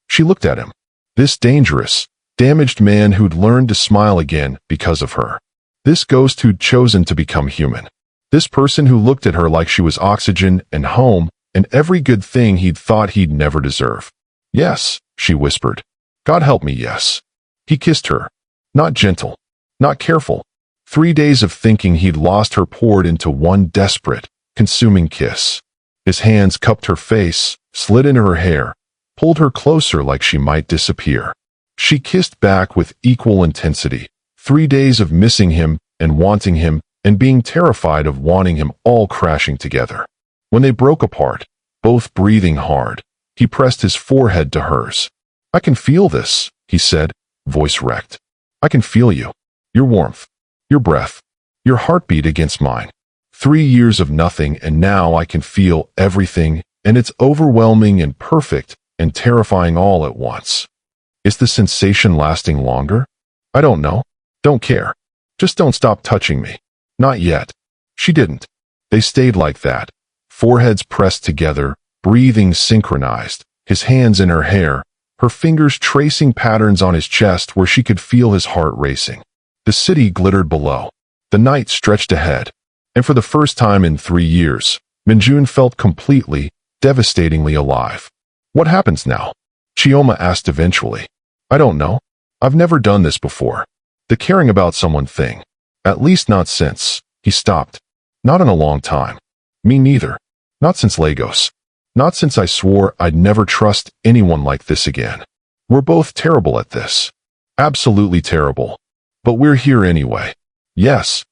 She looked at him. This dangerous, damaged man who'd learned to smile again because of her. This ghost who'd chosen to become human. This person who looked at her like she was oxygen and home and every good thing he'd thought he'd never deserve. Yes, she whispered. God help me, yes. He kissed her. Not gentle. Not careful. 3 days of thinking he'd lost her poured into one desperate, consuming kiss. His hands cupped her face, slid into her hair, pulled her closer like she might disappear. She kissed back with equal intensity. 3 days of missing him and wanting him and being terrified of wanting him all crashing together. When they broke apart, both breathing hard, he pressed his forehead to hers. I can feel this, he said, voice wrecked. I can feel you. Your warmth. Your breath. Your heartbeat against mine. 3 years of nothing and now I can feel everything and it's overwhelming and perfect and terrifying all at once. Is the sensation lasting longer? I don't know. Don't care. Just don't stop touching me. Not yet. She didn't. They stayed like that. Foreheads pressed together, breathing synchronized, his hands in her hair, her fingers tracing patterns on his chest where she could feel his heart racing. The city glittered below. The night stretched ahead. And for the first time in 3 years, Minjun felt completely, devastatingly alive. What happens now? Chioma asked eventually. I don't know. I've never done this before. The caring about someone thing. At least not since. He stopped. Not in a long time. Me neither. Not since Lagos. Not since I swore I'd never trust anyone like this again. We're both terrible at this. Absolutely terrible. But we're here anyway. Yes.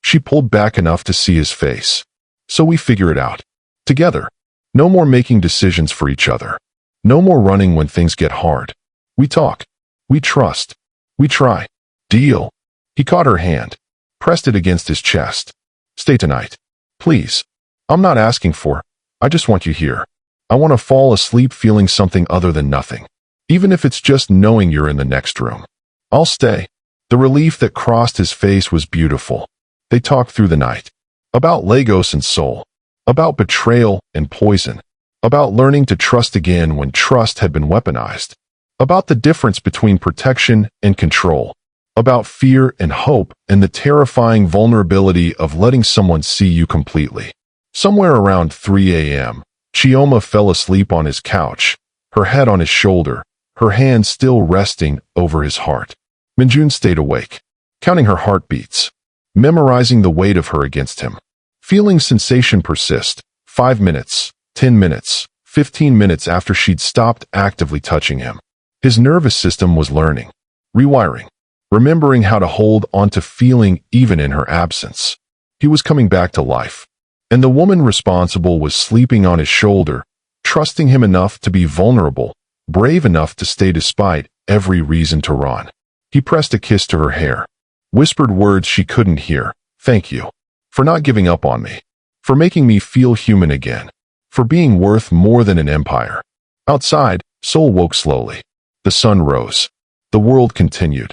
She pulled back enough to see his face. So we figure it out. Together. No more making decisions for each other. No more running when things get hard. We talk. We trust. We try. Deal. He caught her hand. Pressed it against his chest. Stay tonight. Please. I'm not asking for. I just want you here. I I want to fall asleep feeling something other than nothing. Even if it's just knowing you're in the next room. I'll stay. The relief that crossed his face was beautiful. They talked through the night. About Lagos and Seoul. About betrayal and poison. About learning to trust again when trust had been weaponized. About the difference between protection and control. About fear and hope and the terrifying vulnerability of letting someone see you completely. Somewhere around 3 a.m., Chioma fell asleep on his couch, her head on his shoulder, her hand still resting over his heart. Minjun stayed awake, counting her heartbeats, memorizing the weight of her against him. Feeling sensation persist, 5 minutes, 10 minutes, 15 minutes after she'd stopped actively touching him. His nervous system was learning, rewiring, remembering how to hold onto feeling even in her absence. He was coming back to life. And the woman responsible was sleeping on his shoulder, trusting him enough to be vulnerable, brave enough to stay despite every reason to run. He pressed a kiss to her hair, whispered words she couldn't hear. Thank you. For not giving up on me. For making me feel human again. For being worth more than an empire. Outside, Seoul woke slowly. The sun rose. The world continued.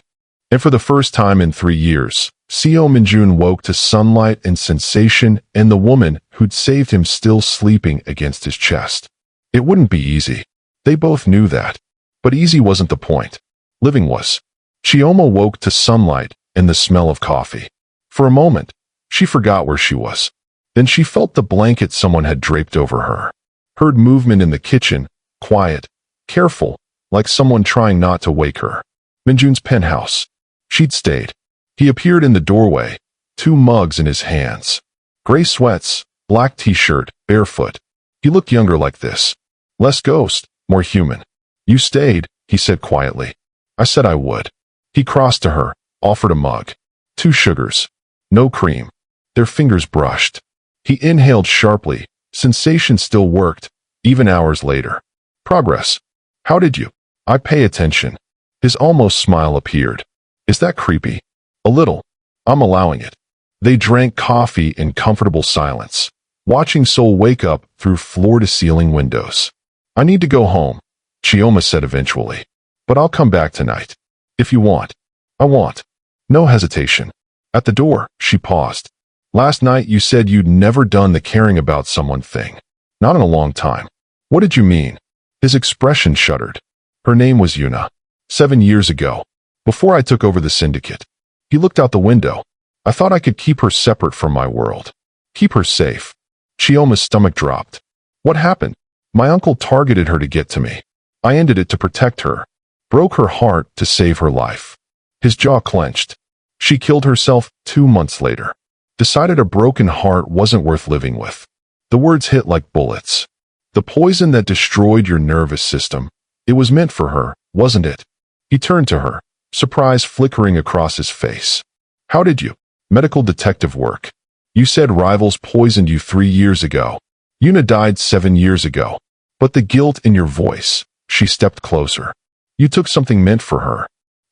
And for the first time in 3 years, Seo Minjun woke to sunlight and sensation and the woman who'd saved him still sleeping against his chest. It wouldn't be easy. They both knew that. But easy wasn't the point. Living was. Chioma woke to sunlight and the smell of coffee. For a moment, she forgot where she was. Then she felt the blanket someone had draped over her. Heard movement in the kitchen, quiet, careful, like someone trying not to wake her. Minjun's penthouse. She'd stayed. He appeared in the doorway, 2 mugs in his hands. Gray sweats, black t-shirt, barefoot. He looked younger like this. Less ghost, more human. You stayed, he said quietly. I said I would. He crossed to her, offered a mug. 2 sugars. No cream. Their fingers brushed. He inhaled sharply. Sensation still worked, even hours later. Progress. How did you? I pay attention. His almost smile appeared. Is that creepy? A little. I'm allowing it. They drank coffee in comfortable silence, watching Seoul wake up through floor-to-ceiling windows. I need to go home, Chioma said eventually. But I'll come back tonight. If you want. I want. No hesitation. At the door, she paused. Last night you said you'd never done the caring about someone thing. Not in a long time. What did you mean? His expression shuddered. Her name was Yuna. 7 years ago. Before I took over the syndicate. He looked out the window. I thought I could keep her separate from my world. Keep her safe. Chioma's stomach dropped. What happened? My uncle targeted her to get to me. I ended it to protect her. Broke her heart to save her life. His jaw clenched. She killed herself 2 months later. Decided a broken heart wasn't worth living with. The words hit like bullets. The poison that destroyed your nervous system. It was meant for her, wasn't it? He turned to her, surprise flickering across his face. How did you? Medical detective work. You said rivals poisoned you 3 years ago. Yuna died 7 years ago. But the guilt in your voice. She stepped closer. You took something meant for her.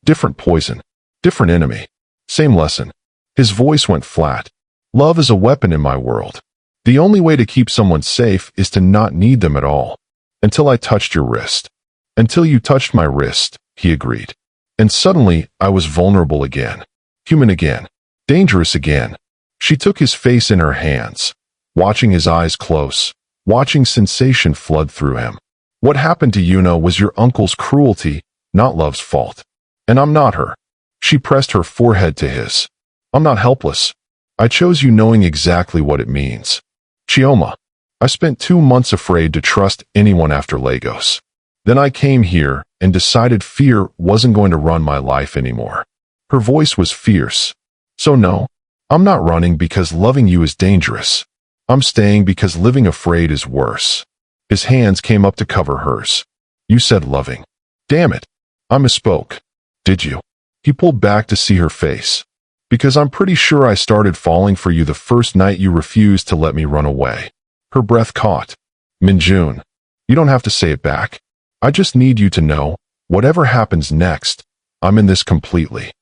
Different poison. Different enemy. Same lesson. His voice went flat. Love is a weapon in my world. The only way to keep someone safe is to not need them at all. Until I touched your wrist. Until you touched my wrist, he agreed. And suddenly, I was vulnerable again. Human again. Dangerous again. She took his face in her hands, watching his eyes close, watching sensation flood through him. What happened to Yuna was your uncle's cruelty, not love's fault. And I'm not her. She pressed her forehead to his. I'm not helpless. I chose you knowing exactly what it means. Chioma, I spent 2 months afraid to trust anyone after Lagos. Then I came here and decided fear wasn't going to run my life anymore. Her voice was fierce. So no, I'm not running because loving you is dangerous. I'm staying because living afraid is worse. His hands came up to cover hers. You said loving. Damn it. I misspoke. Did you? He pulled back to see her face. Because I'm pretty sure I started falling for you the first night you refused to let me run away. Her breath caught. Minjun, you don't have to say it back. I just need you to know, whatever happens next, I'm in this completely.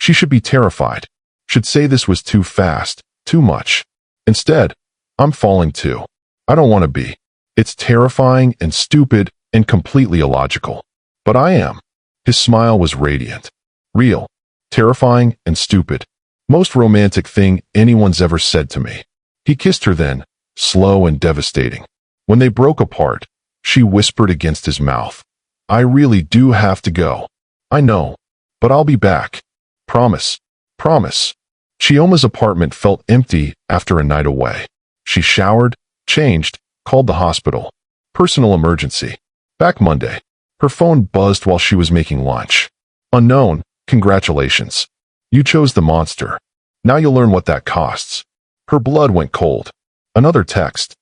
She should be terrified. Should say this was too fast, too much. Instead, I'm falling too. I don't want to be. It's terrifying and stupid and completely illogical. But I am. His smile was radiant. Real. Terrifying and stupid. Most romantic thing anyone's ever said to me. He kissed her then, slow and devastating. When they broke apart, she whispered against his mouth. I really do have to go. I know. But I'll be back. Promise. Promise. Chioma's apartment felt empty after a night away. She showered, changed, called the hospital. Personal emergency. Back Monday. Her phone buzzed while she was making lunch. Unknown, congratulations. You chose the monster. Now you'll learn what that costs. Her blood went cold. Another text.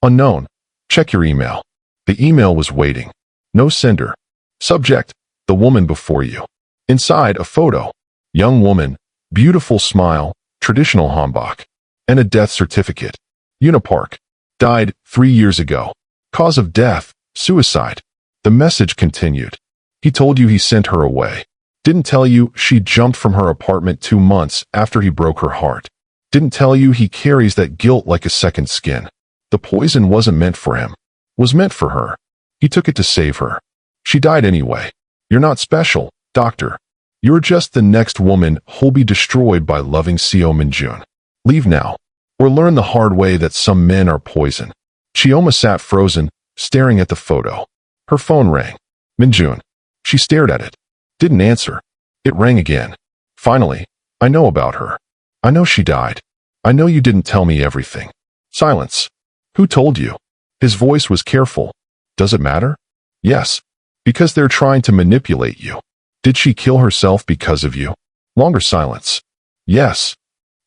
Unknown. Check your email. The email was waiting. No sender. Subject. The woman before you. Inside, a photo. Young woman. Beautiful smile. Traditional hanbok. And a death certificate. Unipark. Died 3 years ago. Cause of death. Suicide. The message continued. He told you he sent her away. Didn't tell you she jumped from her apartment 2 months after he broke her heart. Didn't tell you he carries that guilt like a second skin. The poison wasn't meant for him. Was meant for her. He took it to save her. She died anyway. You're not special, doctor. You're just the next woman who'll be destroyed by loving Seo Minjun. Leave now, or learn the hard way that some men are poison. Chioma sat frozen, staring at the photo. Her phone rang. Minjun. She stared at it. Didn't answer. It rang again. Finally, I know about her. I know she died. I know you didn't tell me everything. Silence. Who told you? His voice was careful. Does it matter? Yes. Because they're trying to manipulate you. Did she kill herself because of you? Longer silence. Yes.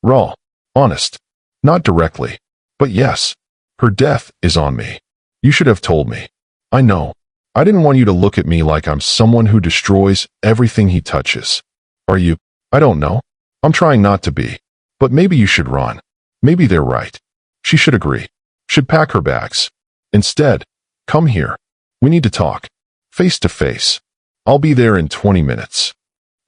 Raw. Honest. Not directly. But yes. Her death is on me. You should have told me. I know. I didn't want you to look at me like I'm someone who destroys everything he touches. Are you? I don't know. I'm trying not to be. But maybe you should run. Maybe they're right. She should agree. Should pack her bags. Instead, come here. We need to talk. Face to face. I'll be there in 20 minutes.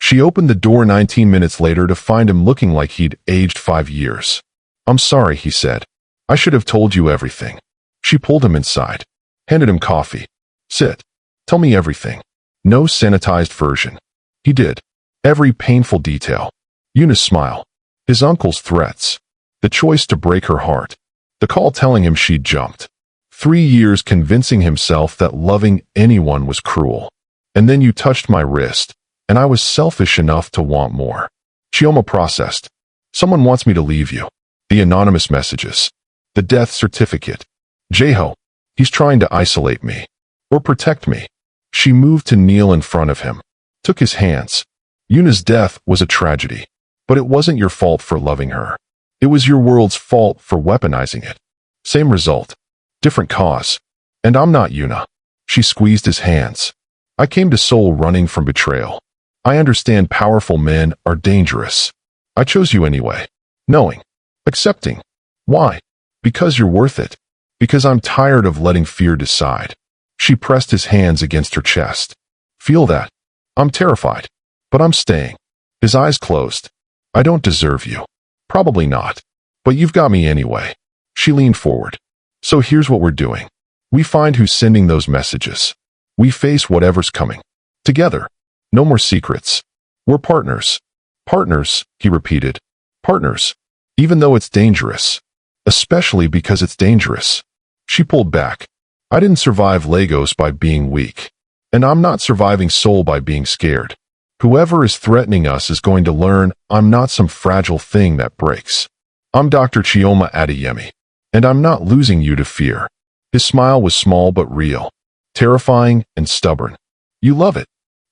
She opened the door 19 minutes later to find him looking like he'd aged 5 years. I'm sorry, he said. I should have told you everything. She pulled him inside. Handed him coffee. Sit. Tell me everything. No sanitized version. He did. Every painful detail. Yuna's smile. His uncle's threats. The choice to break her heart. The call telling him she'd jumped. 3 years convincing himself that loving anyone was cruel. And then you touched my wrist, and I was selfish enough to want more. Chioma processed. Someone wants me to leave you. The anonymous messages. The death certificate. Jaeho. He's trying to isolate me. Or protect me. She moved to kneel in front of him. Took his hands. Yuna's death was a tragedy. But it wasn't your fault for loving her. It was your world's fault for weaponizing it. Same result. Different cause. And I'm not Yuna. She squeezed his hands. I came to Seoul running from betrayal. I understand powerful men are dangerous. I chose you anyway. Knowing. Accepting. Why? Because you're worth it. Because I'm tired of letting fear decide. She pressed his hands against her chest. Feel that? I'm terrified. But I'm staying. His eyes closed. I don't deserve you. Probably not. But you've got me anyway. She leaned forward. So here's what we're doing. We find who's sending those messages. We face whatever's coming. Together. No more secrets. We're partners. Partners, he repeated. Partners. Even though it's dangerous. Especially because it's dangerous. She pulled back. I didn't survive Lagos by being weak. And I'm not surviving Seoul by being scared. Whoever is threatening us is going to learn I'm not some fragile thing that breaks. I'm Dr. Chioma Adeyemi. And I'm not losing you to fear. His smile was small but real. Terrifying and stubborn. You love it.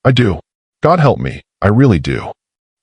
I do. God help me, I really do.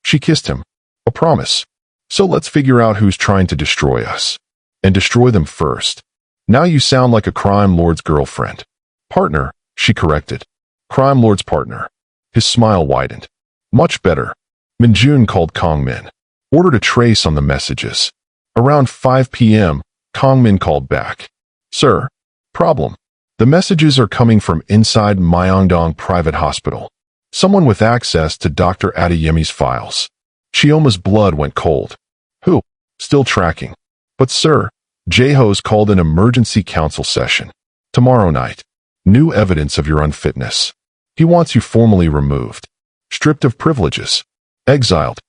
She kissed him. A promise. So let's figure out who's trying to destroy us. And destroy them first. Now you sound like a crime lord's girlfriend. Partner, she corrected. Crime lord's partner. His smile widened. Much better. Minjun called Kongmin. Ordered a trace on the messages. Around 5 p.m., Kongmin called back. Sir, problem. The messages are coming from inside Myeongdong Private Hospital. Someone with access to Dr. Adeyemi's files. Chioma's blood went cold. Who? Still tracking. But sir, Jaeho's called an emergency council session. Tomorrow night. New evidence of your unfitness. He wants you formally removed. Stripped of privileges. Exiled.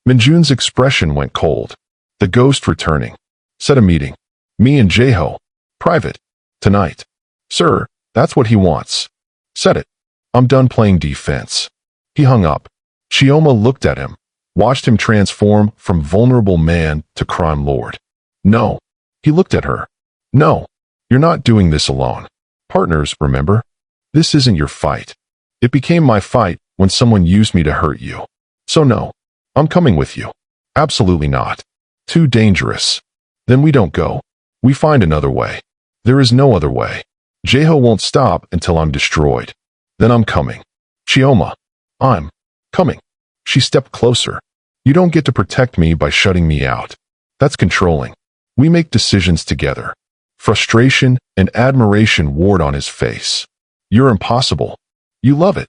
Minjun's expression went cold. The ghost returning. Set a meeting. Me and Jae-ho. Private. Tonight. Sir, that's what he wants. Set it. I'm done playing defense. He hung up. Chioma looked at him, watched him transform from vulnerable man to crime lord. No. He looked at her. No. You're not doing this alone. Partners, remember? This isn't your fight. It became my fight when someone used me to hurt you. So no. I'm coming with you. Absolutely not. Too dangerous. Then we don't go. We find another way. There is no other way. Jae-ho won't stop until I'm destroyed. Then I'm coming. Chioma. I'm coming. She stepped closer. You don't get to protect me by shutting me out. That's controlling. We make decisions together. Frustration and admiration warred on his face. You're impossible. You love it.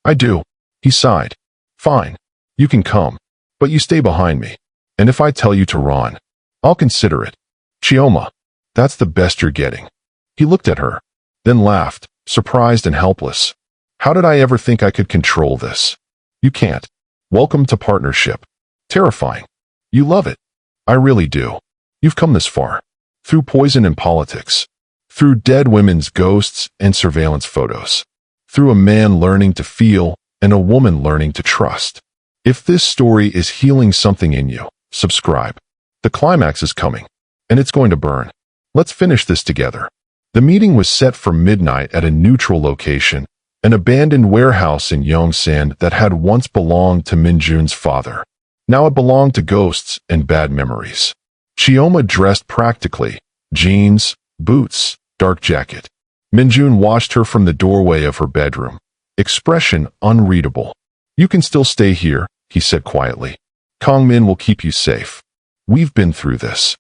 I do. He sighed. Fine. You can come. But you stay behind me. And if I tell you to run, I'll consider it. Chioma. That's the best you're getting. He looked at her, then laughed, surprised and helpless. How did I ever think I could control this? You can't. Welcome to partnership. Terrifying. You love it. I really do. You've come this far. Through poison and politics. Through dead women's ghosts and surveillance photos. Through a man learning to feel and a woman learning to trust. If this story is healing something in you, subscribe. The climax is coming. And it's going to burn. Let's finish this together. The meeting was set for midnight at a neutral location, an abandoned warehouse in Yongsan that had once belonged to Minjun's father. Now it belonged to ghosts and bad memories. Chioma dressed practically, jeans, boots, dark jacket. Minjun watched her from the doorway of her bedroom, expression unreadable. You can still stay here, he said quietly. Kongmin will keep you safe. We've been through this.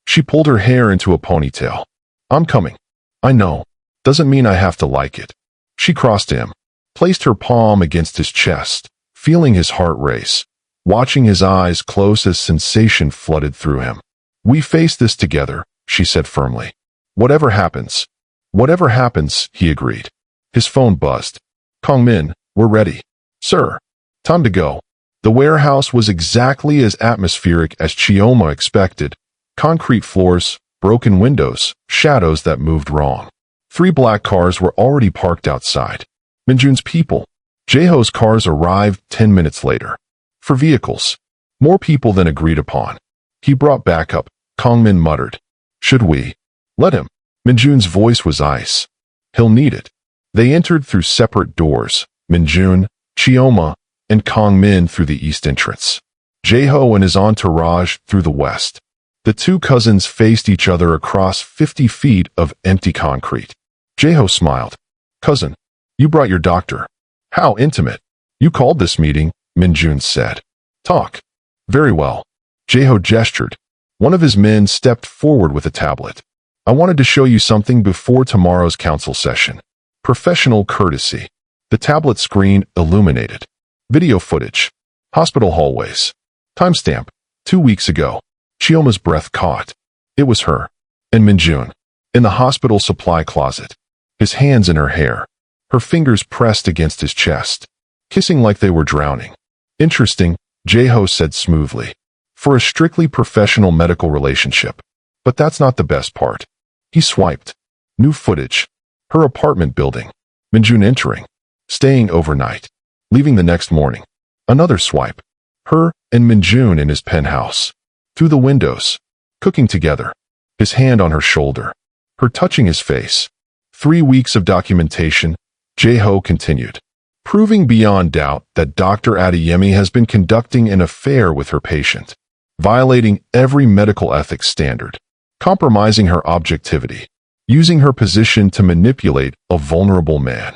She pulled her hair into a ponytail. I'm coming. I know. Doesn't mean I have to like it. She crossed him, placed her palm against his chest, feeling his heart race, watching his eyes close as sensation flooded through him. We face this together, she said firmly. Whatever happens. Whatever happens, he agreed. His phone buzzed. Kongmin, we're ready. Sir. Time to go. The warehouse was exactly as atmospheric as Chioma expected. Concrete floors, broken windows, shadows that moved wrong. 3 black cars were already parked outside. Minjun's people. Jae-ho's cars arrived 10 minutes later. For vehicles. More people than agreed upon. He brought backup. Kongmin muttered. Should we? Let him. Minjun's voice was ice. He'll need it. They entered through separate doors. Minjun, Chioma, and Kongmin through the east entrance. Jae-ho and his entourage through the west. The 2 cousins faced each other across 50 feet of empty concrete. Jae-ho smiled. Cousin, you brought your doctor. How intimate. You called this meeting, Minjun said. Talk. Very well. Jae-ho gestured. One of his men stepped forward with a tablet. I wanted to show you something before tomorrow's council session. Professional courtesy. The tablet screen illuminated. Video footage. Hospital hallways. Timestamp. 2 weeks ago. Chioma's breath caught. It was her. And Minjun. In the hospital supply closet. His hands in her hair. Her fingers pressed against his chest. Kissing like they were drowning. Interesting, Jae-ho said smoothly. For a strictly professional medical relationship. But that's not the best part. He swiped. New footage. Her apartment building. Minjun entering. Staying overnight. Leaving the next morning. Another swipe. Her and Minjun in his penthouse. Through the windows. Cooking together. His hand on her shoulder. Her touching his face. 3 weeks of documentation. Jae-ho continued. Proving beyond doubt that Dr. Adeyemi has been conducting an affair with her patient. Violating every medical ethics standard. Compromising her objectivity. Using her position to manipulate a vulnerable man.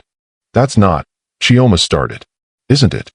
That's not, Chioma started. Isn't it?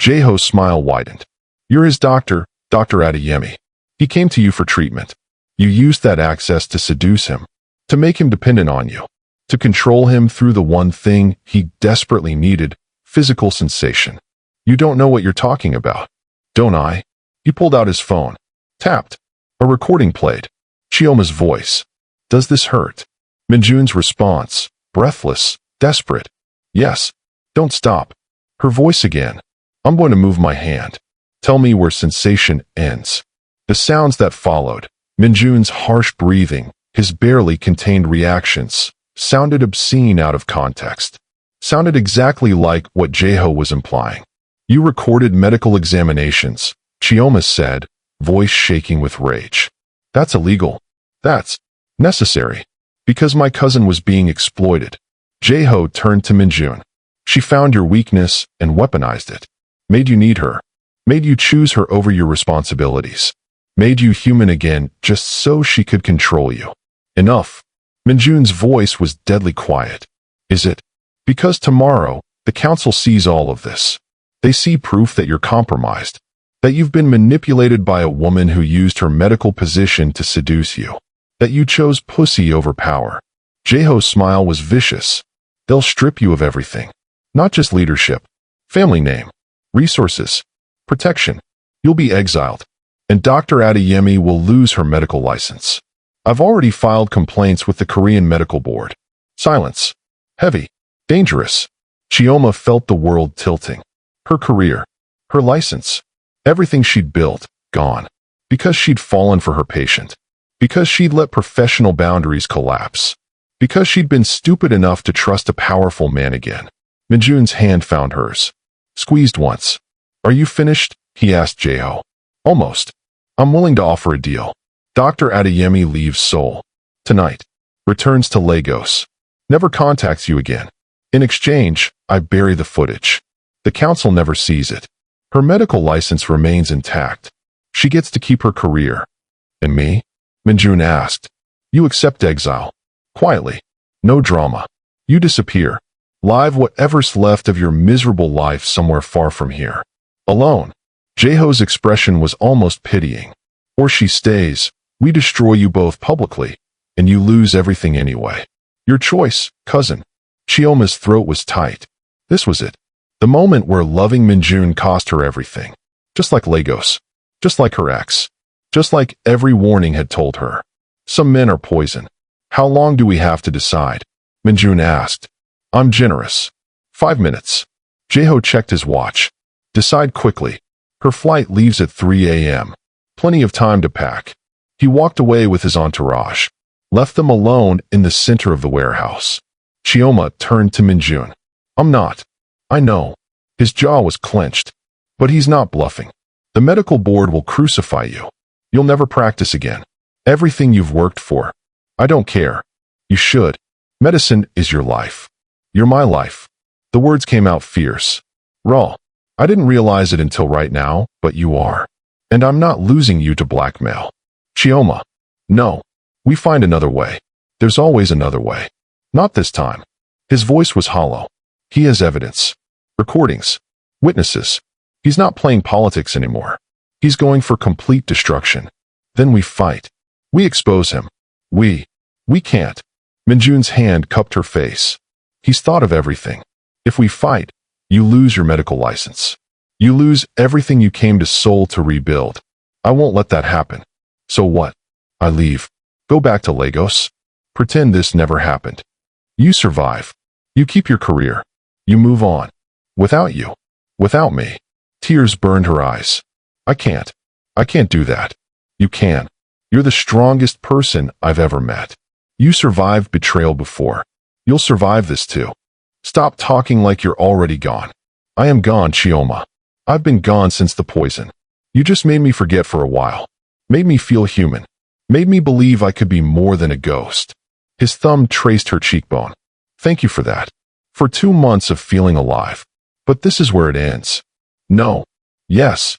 Jae-ho's smile widened. You're his doctor, Dr. Adeyemi. He came to you for treatment. You used that access to seduce him. To make him dependent on you. To control him through the one thing he desperately needed, physical sensation. You don't know what you're talking about. Don't I? He pulled out his phone. Tapped. A recording played. Chioma's voice. Does this hurt? Minjun's response, breathless, desperate. Yes. Don't stop. Her voice again. I'm going to move my hand. Tell me where sensation ends. The sounds that followed, Minjun's harsh breathing, his barely contained reactions, sounded obscene out of context. Sounded exactly like what Jaeho was implying. You recorded medical examinations, Chioma said, voice shaking with rage. That's illegal. That's necessary. Because my cousin was being exploited. Jaeho turned to Minjun. She found your weakness and weaponized it. Made you need her. Made you choose her over your responsibilities. Made you human again just so she could control you. Enough. Minjun's voice was deadly quiet. Is it? Because tomorrow, the council sees all of this. They see proof that you're compromised. That you've been manipulated by a woman who used her medical position to seduce you. That you chose pussy over power. Jaeho's smile was vicious. They'll strip you of everything. Not just leadership. Family name. Resources. Protection. You'll be exiled. And Dr. Adeyemi will lose her medical license. I've already filed complaints with the Korean Medical Board. Silence. Heavy. Dangerous. Chioma felt the world tilting. Her career. Her license. Everything she'd built, gone. Because she'd fallen for her patient. Because she'd let professional boundaries collapse. Because she'd been stupid enough to trust a powerful man again. Minjun's hand found hers. Squeezed once. Are you finished? He asked Jaeho. Almost. I'm willing to offer a deal. Dr. Adeyemi leaves Seoul. Tonight. Returns to Lagos. Never contacts you again. In exchange, I bury the footage. The council never sees it. Her medical license remains intact. She gets to keep her career. And me? Minjun asked. You accept exile. Quietly. No drama. You disappear. Live whatever's left of your miserable life somewhere far from here. Alone. Jaeho's expression was almost pitying. Or she stays. We destroy you both publicly. And you lose everything anyway. Your choice, cousin. Chioma's throat was tight. This was it. The moment where loving Minjun cost her everything. Just like Lagos. Just like her ex. Just like every warning had told her. Some men are poison. How long do we have to decide? Minjun asked. I'm generous. 5 minutes. Jaeho checked his watch. Decide quickly. Her flight leaves at 3 a.m. Plenty of time to pack. He walked away with his entourage. Left them alone in the center of the warehouse. Chioma turned to Minjun. I'm not. I know. His jaw was clenched. But he's not bluffing. The medical board will crucify you. You'll never practice again. Everything you've worked for. I don't care. You should. Medicine is your life. You're my life. The words came out fierce. Raw. I didn't realize it until right now, but you are. And I'm not losing you to blackmail. Chioma. No. We find another way. There's always another way. Not this time. His voice was hollow. He has evidence. Recordings. Witnesses. He's not playing politics anymore. He's going for complete destruction. Then we fight. We expose him. We can't. Minjun's hand cupped her face. He's thought of everything. If we fight, you lose your medical license. You lose everything you came to Seoul to rebuild. I won't let that happen. So what? I leave. Go back to Lagos. Pretend this never happened. You survive. You keep your career. You move on. Without you. Without me. Tears burned her eyes. I can't. I can't do that. You can. You're the strongest person I've ever met. You survived betrayal before. You'll survive this too. Stop talking like you're already gone. I am gone, Chioma. I've been gone since the poison. You just made me forget for a while. Made me feel human. Made me believe I could be more than a ghost. His thumb traced her cheekbone. Thank you for that. For 2 months of feeling alive. But this is where it ends. No. Yes.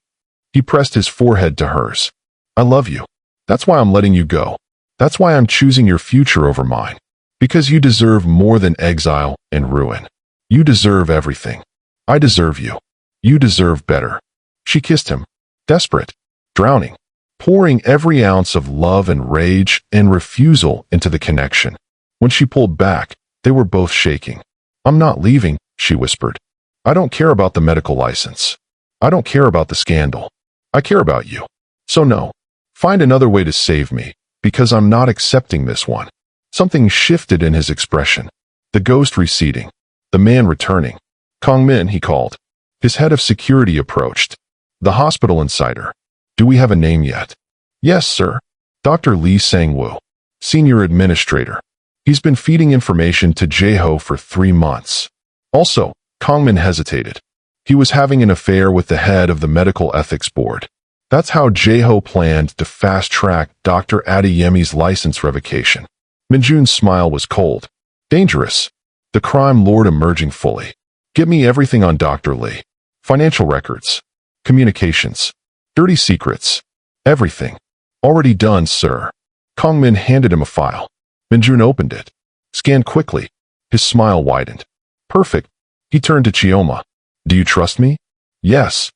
He pressed his forehead to hers. I love you. That's why I'm letting you go. That's why I'm choosing your future over mine. Because you deserve more than exile and ruin. You deserve everything. I deserve you. You deserve better. She kissed him. Desperate. Drowning. Pouring every ounce of love and rage and refusal into the connection. When she pulled back, they were both shaking. I'm not leaving, she whispered. I don't care about the medical license. I don't care about the scandal. I care about you. So no. Find another way to save me, because I'm not accepting this one. Something shifted in his expression. The ghost receding. The man returning. Kong-min, he called. His head of security approached. The hospital insider. Do we have a name yet? Yes, sir. Dr. Lee Sang-woo. Senior administrator. He's been feeding information to Jae-ho for 3 months. Also, Kong-min hesitated. He was having an affair with the head of the medical ethics board. That's how Jae-ho planned to fast-track Dr. Adeyemi's license revocation. Minjun's smile was cold. Dangerous. The crime lord emerging fully. Give me everything on Dr. Lee. Financial records. Communications. Dirty secrets. Everything. Already done, sir. Kong-min handed him a file. Minjun opened it. Scanned quickly. His smile widened. Perfect. He turned to Chioma. Do you trust me? Yes.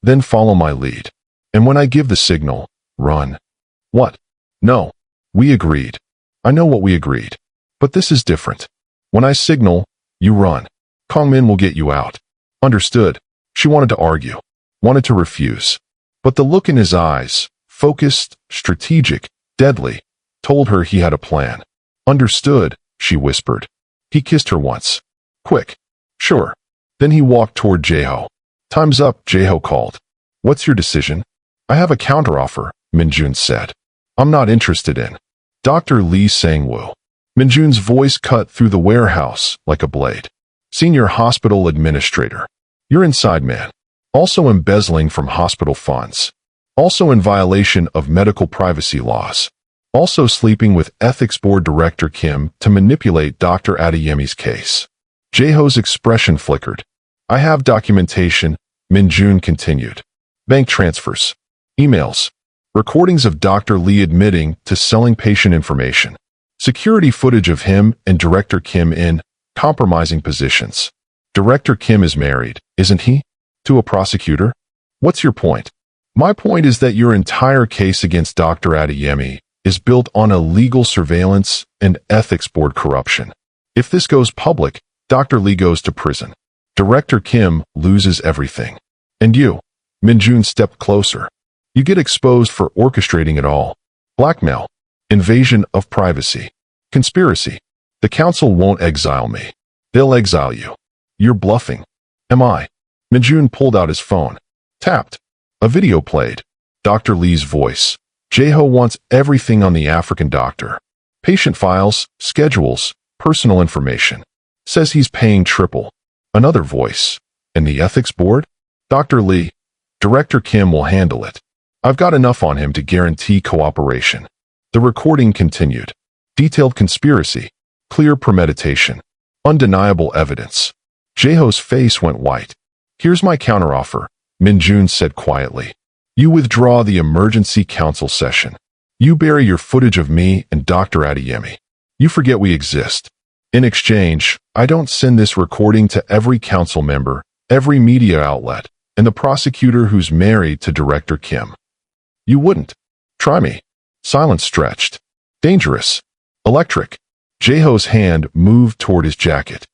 Then follow my lead. And when I give the signal, run. What? No. We agreed. I know what we agreed. But this is different. When I signal, you run. Kong-min will get you out. Understood. She wanted to argue. Wanted to refuse. But the look in his eyes, focused, strategic, deadly, told her he had a plan. Understood, she whispered. He kissed her once. Quick. Sure. Then he walked toward Jae-ho. Time's up, Jae-ho called. What's your decision? I have a counteroffer, Minjun said. I'm not interested in. Dr. Lee Sang-woo. Minjun's voice cut through the warehouse like a blade. Senior hospital administrator. You're inside, man. Also embezzling from hospital funds. Also in violation of medical privacy laws. Also sleeping with ethics board director Kim to manipulate Dr. Adeyemi's case. Jae-ho's expression flickered. I have documentation, Minjun continued. Bank transfers. Emails. Recordings of Dr. Lee admitting to selling patient information. Security footage of him and Director Kim in compromising positions. Director Kim is married, isn't he? To a prosecutor? What's your point? My point is that your entire case against Dr. Adeyemi is built on illegal surveillance and ethics board corruption. If this goes public, Dr. Lee goes to prison. Director Kim loses everything. And you, Minjun stepped closer. You get exposed for orchestrating it all. Blackmail. Invasion of privacy. Conspiracy. The council won't exile me. They'll exile you. You're bluffing. Am I? Minjun pulled out his phone. Tapped. A video played. Dr. Lee's voice. Jae-ho wants everything on the African doctor. Patient files, schedules, personal information. Says he's paying triple. Another voice. And the ethics board? Dr. Lee. Director Kim will handle it. I've got enough on him to guarantee cooperation. The recording continued. Detailed conspiracy. Clear premeditation. Undeniable evidence. Jae-ho's face went white. Here's my counteroffer, Minjun said quietly. You withdraw the emergency council session. You bury your footage of me and Dr. Adeyemi. You forget we exist. In exchange, I don't send this recording to every council member, every media outlet, and the prosecutor who's married to Director Kim. You wouldn't. Try me. Silence stretched. Dangerous. Electric. Jae-ho's hand moved toward his jacket.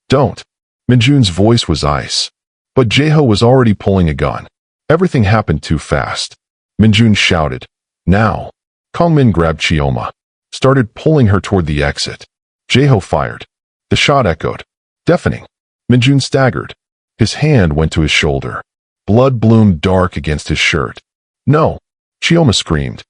Don't. Minjun's voice was ice. But Jae-ho was already pulling a gun. Everything happened too fast. Minjun shouted. Now. Kong-min grabbed Chioma. Started pulling her toward the exit. Jae-ho fired. The shot echoed. Deafening. Minjun staggered. His hand went to his shoulder. Blood bloomed dark against his shirt. No. Chioma screamed.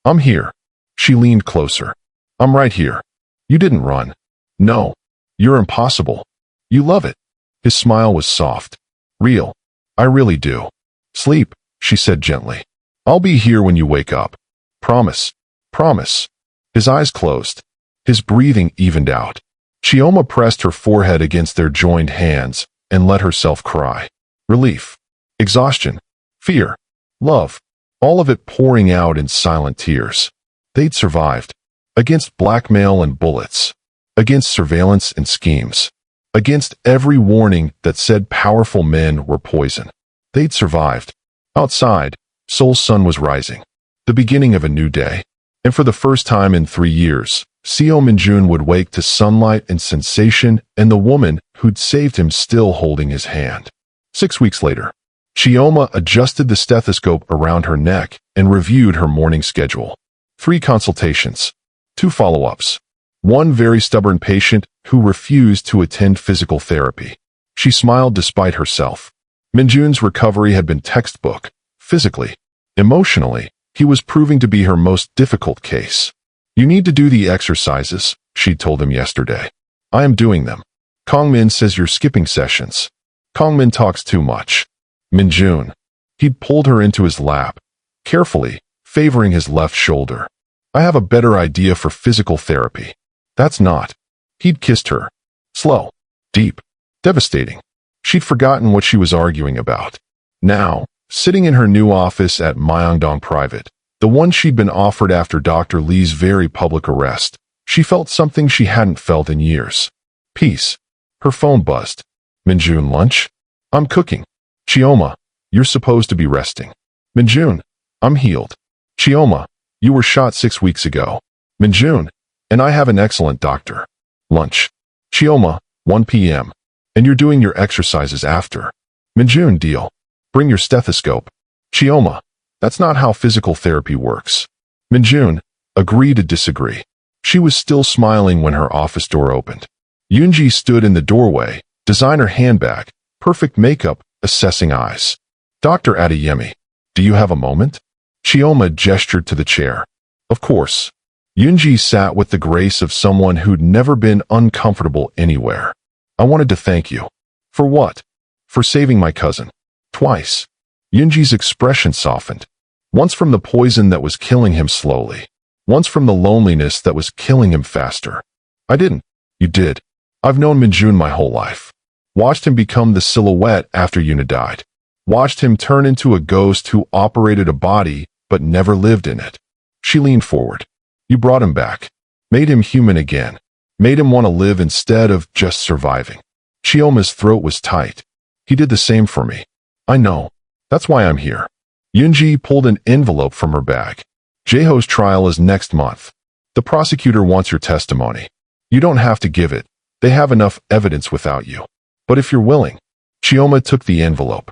I'm here. She leaned closer. I'm right here. You didn't run. No. You're impossible. You love it. His smile was soft. Real. I really do. Sleep, she said gently. I'll be here when you wake up. Promise. Promise. His eyes closed. His breathing evened out. Chioma pressed her forehead against their joined hands and let herself cry. Relief. Exhaustion. Fear. Love. All of it pouring out in silent tears. They'd survived. Against blackmail and bullets. Against surveillance and schemes. Against every warning that said powerful men were poison. They'd survived. Outside, Seoul's sun was rising. The beginning of a new day. And for the first time in 3 years, Seo Minjun would wake to sunlight and sensation and the woman who'd saved him still holding his hand. 6 weeks later, Chioma adjusted the stethoscope around her neck and reviewed her morning schedule. 3 consultations. 2 follow-ups. One very stubborn patient who refused to attend physical therapy. She smiled despite herself. Minjun's recovery had been textbook. Physically, emotionally, he was proving to be her most difficult case. You need to do the exercises, she told him yesterday. I am doing them. Kongmin says you're skipping sessions. Kongmin talks too much. Minjun. He'd pulled her into his lap, carefully, favoring his left shoulder. I have a better idea for physical therapy. That's not. He'd kissed her. Slow. Deep. Devastating. She'd forgotten what she was arguing about. Now, sitting in her new office at Myeongdong Private, the one she'd been offered after Dr. Lee's very public arrest, she felt something she hadn't felt in years. Peace. Her phone buzzed. Minjun, lunch? I'm cooking. Chioma, you're supposed to be resting. Minjun, I'm healed. Chioma, you were shot 6 weeks ago. Minjun, and I have an excellent doctor. Lunch. Chioma, 1 p.m. And you're doing your exercises after. Minjun, deal. Bring your stethoscope. Chioma, that's not how physical therapy works. Minjun, agree to disagree. She was still smiling when her office door opened. Yoonji stood in the doorway, designer handbag, perfect makeup, assessing eyes. Dr. Adeyemi, do you have a moment? Chioma gestured to the chair. Of course. Yoonji sat with the grace of someone who'd never been uncomfortable anywhere. I wanted to thank you. For what? For saving my cousin. Twice. Yoonji's expression softened. Once from the poison that was killing him slowly. Once from the loneliness that was killing him faster. I didn't. You did. I've known Minjun my whole life. Watched him become the silhouette after Yuna died. Watched him turn into a ghost who operated a body but never lived in it. She leaned forward. You brought him back. Made him human again. Made him want to live instead of just surviving. Chioma's throat was tight. He did the same for me. I know. That's why I'm here. Yoonji pulled an envelope from her bag. Jaeho's trial is next month. The prosecutor wants your testimony. You don't have to give it. They have enough evidence without you. But if you're willing. Chioma took the envelope.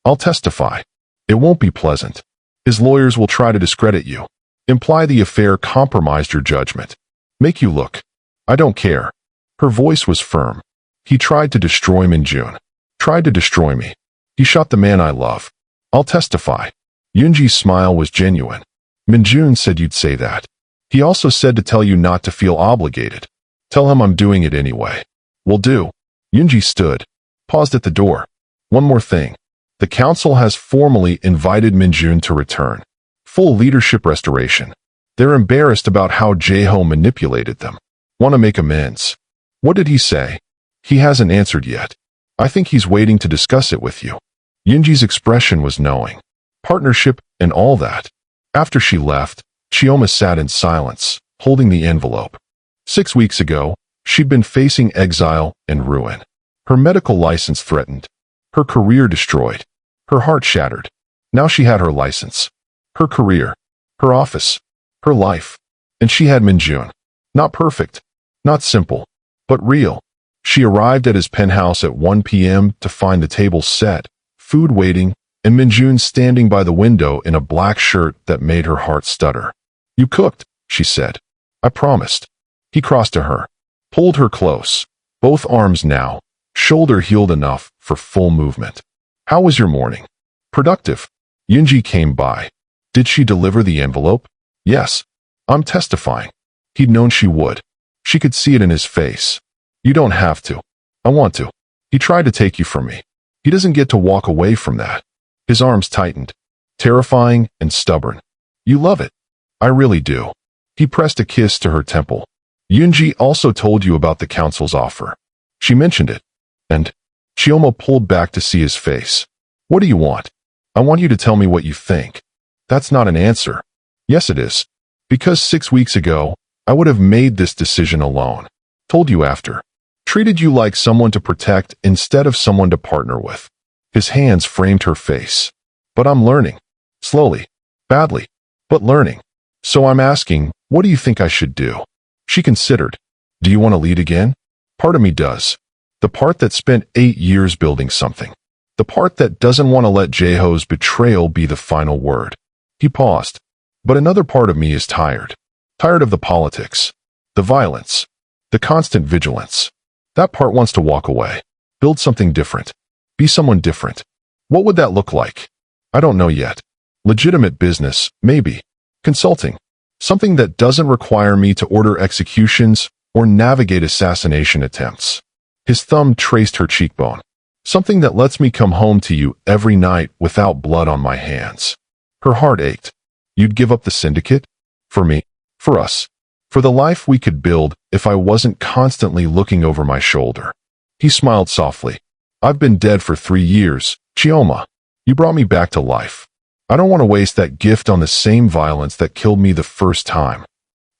I'll testify. It won't be pleasant. His lawyers will try to discredit you. Imply the affair compromised your judgment. Make you look. I don't care. Her voice was firm. He tried to destroy Minjun. Tried to destroy me. He shot the man I love. I'll testify. Yoonji's smile was genuine. Minjun said you'd say that. He also said to tell you not to feel obligated. Tell him I'm doing it anyway. Will do. Yoonji stood. Paused at the door. One more thing. The council has formally invited Minjun to return. Full leadership restoration. They're embarrassed about how Jaeho manipulated them. Want to make amends. What did he say? He hasn't answered yet. I think he's waiting to discuss it with you. Yoonji's expression was knowing. Partnership and all that. After she left, Chioma sat in silence, holding the envelope. 6 weeks ago, she'd been facing exile and ruin. Her medical license threatened. Her career destroyed. Her heart shattered. Now she had her license. Her career. Her office. Her life. And she had Minjun. Not perfect. Not simple. But real. She arrived at his penthouse at 1 p.m. to find the table set, food waiting, and Minjun standing by the window in a black shirt that made her heart stutter. You cooked, she said. I promised. He crossed to her. Pulled her close. Both arms now. Shoulder healed enough for full movement. How was your morning? Productive. Yoonji came by. Did she deliver the envelope? Yes. I'm testifying. He'd known she would. She could see it in his face. You don't have to. I want to. He tried to take you from me. He doesn't get to walk away from that. His arms tightened. Terrifying and stubborn. You love it. I really do. He pressed a kiss to her temple. Yoonji also told you about the council's offer. She mentioned it. And Chioma pulled back to see his face. What do you want? I want you to tell me what you think. That's not an answer. Yes, it is. Because 6 weeks ago, I would have made this decision alone. Told you after. Treated you like someone to protect instead of someone to partner with. His hands framed her face. But I'm learning. Slowly. Badly. But learning. So I'm asking, what do you think I should do? She considered. Do you want to lead again? Part of me does. The part that spent 8 years building something. The part that doesn't want to let Jaeho's betrayal be the final word. He paused. But another part of me is tired. Tired of the politics. The violence. The constant vigilance. That part wants to walk away. Build something different. Be someone different. What would that look like? I don't know yet. Legitimate business, maybe. Consulting. Something that doesn't require me to order executions or navigate assassination attempts. His thumb traced her cheekbone. Something that lets me come home to you every night without blood on my hands. Her heart ached. You'd give up the syndicate? For me? For us? For the life we could build if I wasn't constantly looking over my shoulder. He smiled softly. I've been dead for 3 years, Chioma. You brought me back to life. I don't want to waste that gift on the same violence that killed me the first time.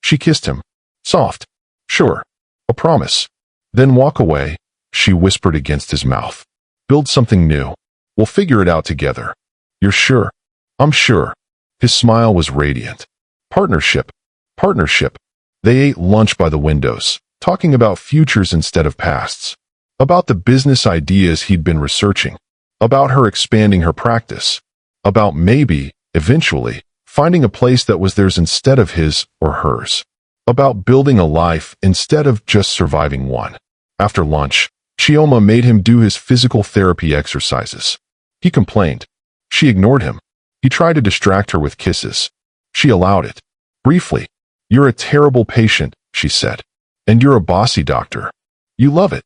She kissed him. Soft. Sure. A promise. Then walk away, she whispered against his mouth. Build something new. We'll figure it out together. You're sure? I'm sure. His smile was radiant. Partnership. Partnership. They ate lunch by the windows, talking about futures instead of pasts. About the business ideas he'd been researching. About her expanding her practice. About maybe, eventually, finding a place that was theirs instead of his or hers. About building a life instead of just surviving one. After lunch, Chioma made him do his physical therapy exercises. He complained. She ignored him. He tried to distract her with kisses. She allowed it. Briefly, you're a terrible patient, she said. And you're a bossy doctor. You love it.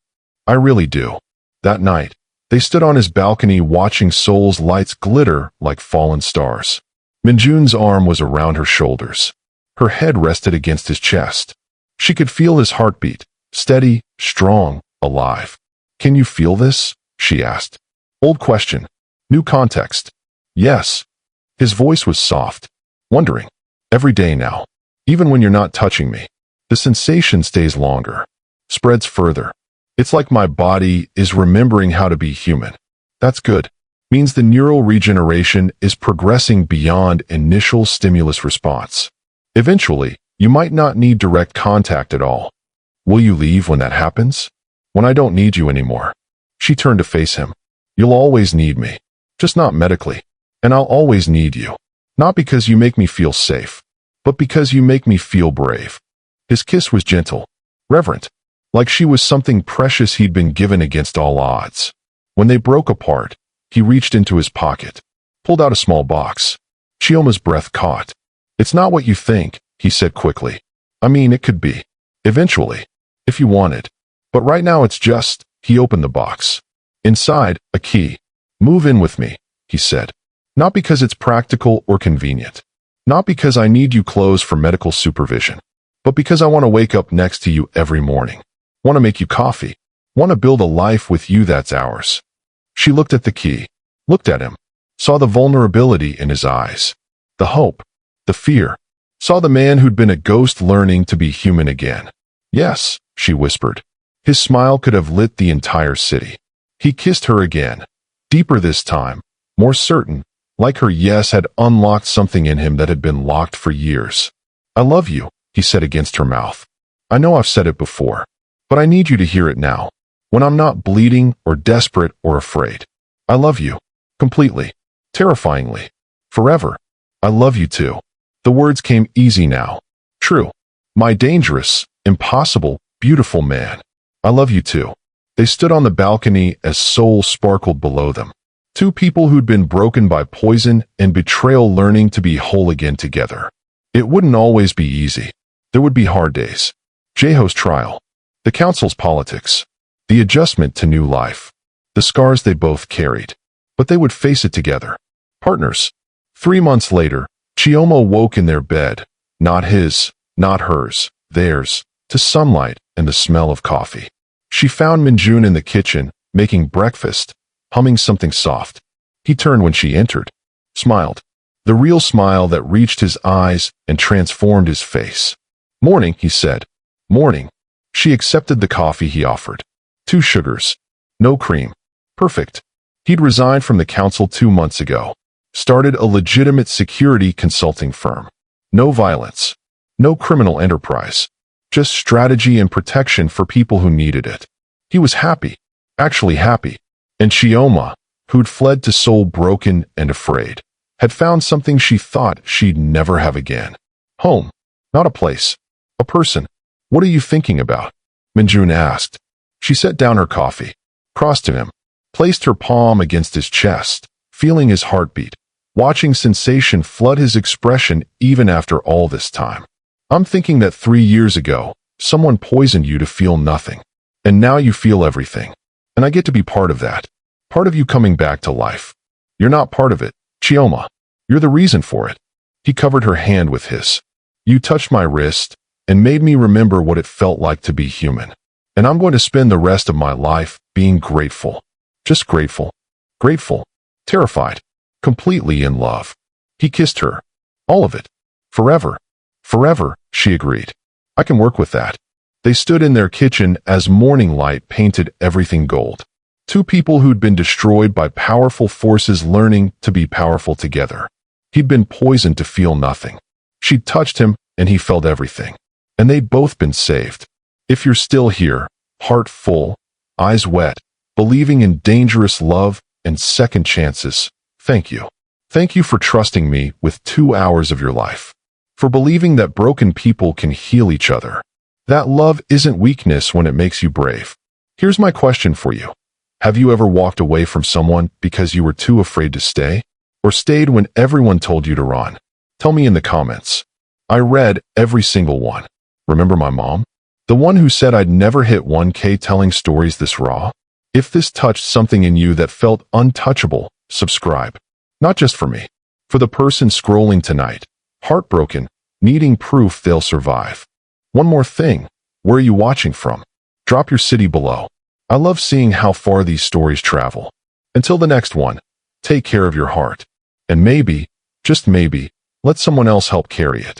I really do. That night, they stood on his balcony watching Seoul's lights glitter like fallen stars. Minjun's arm was around her shoulders. Her head rested against his chest. She could feel his heartbeat, steady, strong, alive. Can you feel this? She asked. Old question. New context. Yes. His voice was soft. Wondering. Every day now. Even when you're not touching me. The sensation stays longer. Spreads further. It's like my body is remembering how to be human. That's good. Means the neural regeneration is progressing beyond initial stimulus response. Eventually, you might not need direct contact at all. Will you leave when that happens? When I don't need you anymore. She turned to face him. You'll always need me. Just not medically. And I'll always need you. Not because you make me feel safe, but because you make me feel brave. His kiss was gentle, reverent, like she was something precious he'd been given against all odds. When they broke apart, he reached into his pocket, pulled out a small box. Chioma's breath caught. It's not what you think, he said quickly. I mean, it could be. Eventually. If you wanted. But right now it's just, he opened the box. Inside, a key. Move in with me, he said. Not because it's practical or convenient. Not because I need you clothes for medical supervision. But because I want to wake up next to you every morning. Want to make you coffee. Want to build a life with you that's ours. She looked at the key. Looked at him. Saw the vulnerability in his eyes. The hope. The fear. Saw the man who'd been a ghost learning to be human again. Yes, she whispered. His smile could have lit the entire city. He kissed her again. Deeper this time. More certain. Like her yes had unlocked something in him that had been locked for years. I love you, he said against her mouth. I know I've said it before. But I need you to hear it now. When I'm not bleeding or desperate or afraid. I love you. Completely. Terrifyingly. Forever. I love you too. The words came easy now. True. My dangerous, impossible, beautiful man. I love you too. They stood on the balcony as Seoul sparkled below them. Two people who'd been broken by poison and betrayal learning to be whole again together. It wouldn't always be easy. There would be hard days. Jaeho's trial. The council's politics. The adjustment to new life. The scars they both carried. But they would face it together. Partners. 3 months later, Chioma woke in their bed. Not his, not hers, theirs, to sunlight and the smell of coffee. She found Minjun in the kitchen, making breakfast, humming something soft. He turned when she entered. Smiled. The real smile that reached his eyes and transformed his face. Morning, he said. Morning. She accepted the coffee he offered. 2 sugars. No cream. Perfect. He'd resigned from the council 2 months ago. Started a legitimate security consulting firm. No violence. No criminal enterprise. Just strategy and protection for people who needed it. He was happy. Actually happy. And Chioma, who'd fled to Seoul broken and afraid, had found something she thought she'd never have again. Home. Not a place. A person. What are you thinking about? Minjun asked. She set down her coffee, crossed to him, placed her palm against his chest, feeling his heartbeat, watching sensation flood his expression even after all this time. I'm thinking that 3 years ago, someone poisoned you to feel nothing. And now you feel everything. And I get to be part of that. Part of you coming back to life. You're not part of it, Chioma. You're the reason for it. He covered her hand with his. You touched my wrist and made me remember what it felt like to be human. And I'm going to spend the rest of my life being grateful. Just grateful. Grateful. Terrified. Completely in love. He kissed her. All of it. Forever. Forever, she agreed. I can work with that. They stood in their kitchen as morning light painted everything gold. Two people who'd been destroyed by powerful forces learning to be powerful together. He'd been poisoned to feel nothing. She'd touched him, and he felt everything. And they'd both been saved. If you're still here, heart full, eyes wet, believing in dangerous love and second chances, thank you. Thank you for trusting me with 2 hours of your life. For believing that broken people can heal each other. That love isn't weakness when it makes you brave. Here's my question for you. Have you ever walked away from someone because you were too afraid to stay? Or stayed when everyone told you to run? Tell me in the comments. I read every single one. Remember my mom? The one who said I'd never hit 1K telling stories this raw? If this touched something in you that felt untouchable, subscribe. Not just for me. For the person scrolling tonight, heartbroken, needing proof they'll survive. One more thing. Where are you watching from? Drop your city below. I love seeing how far these stories travel. Until the next one, take care of your heart. And maybe, just maybe, let someone else help carry it.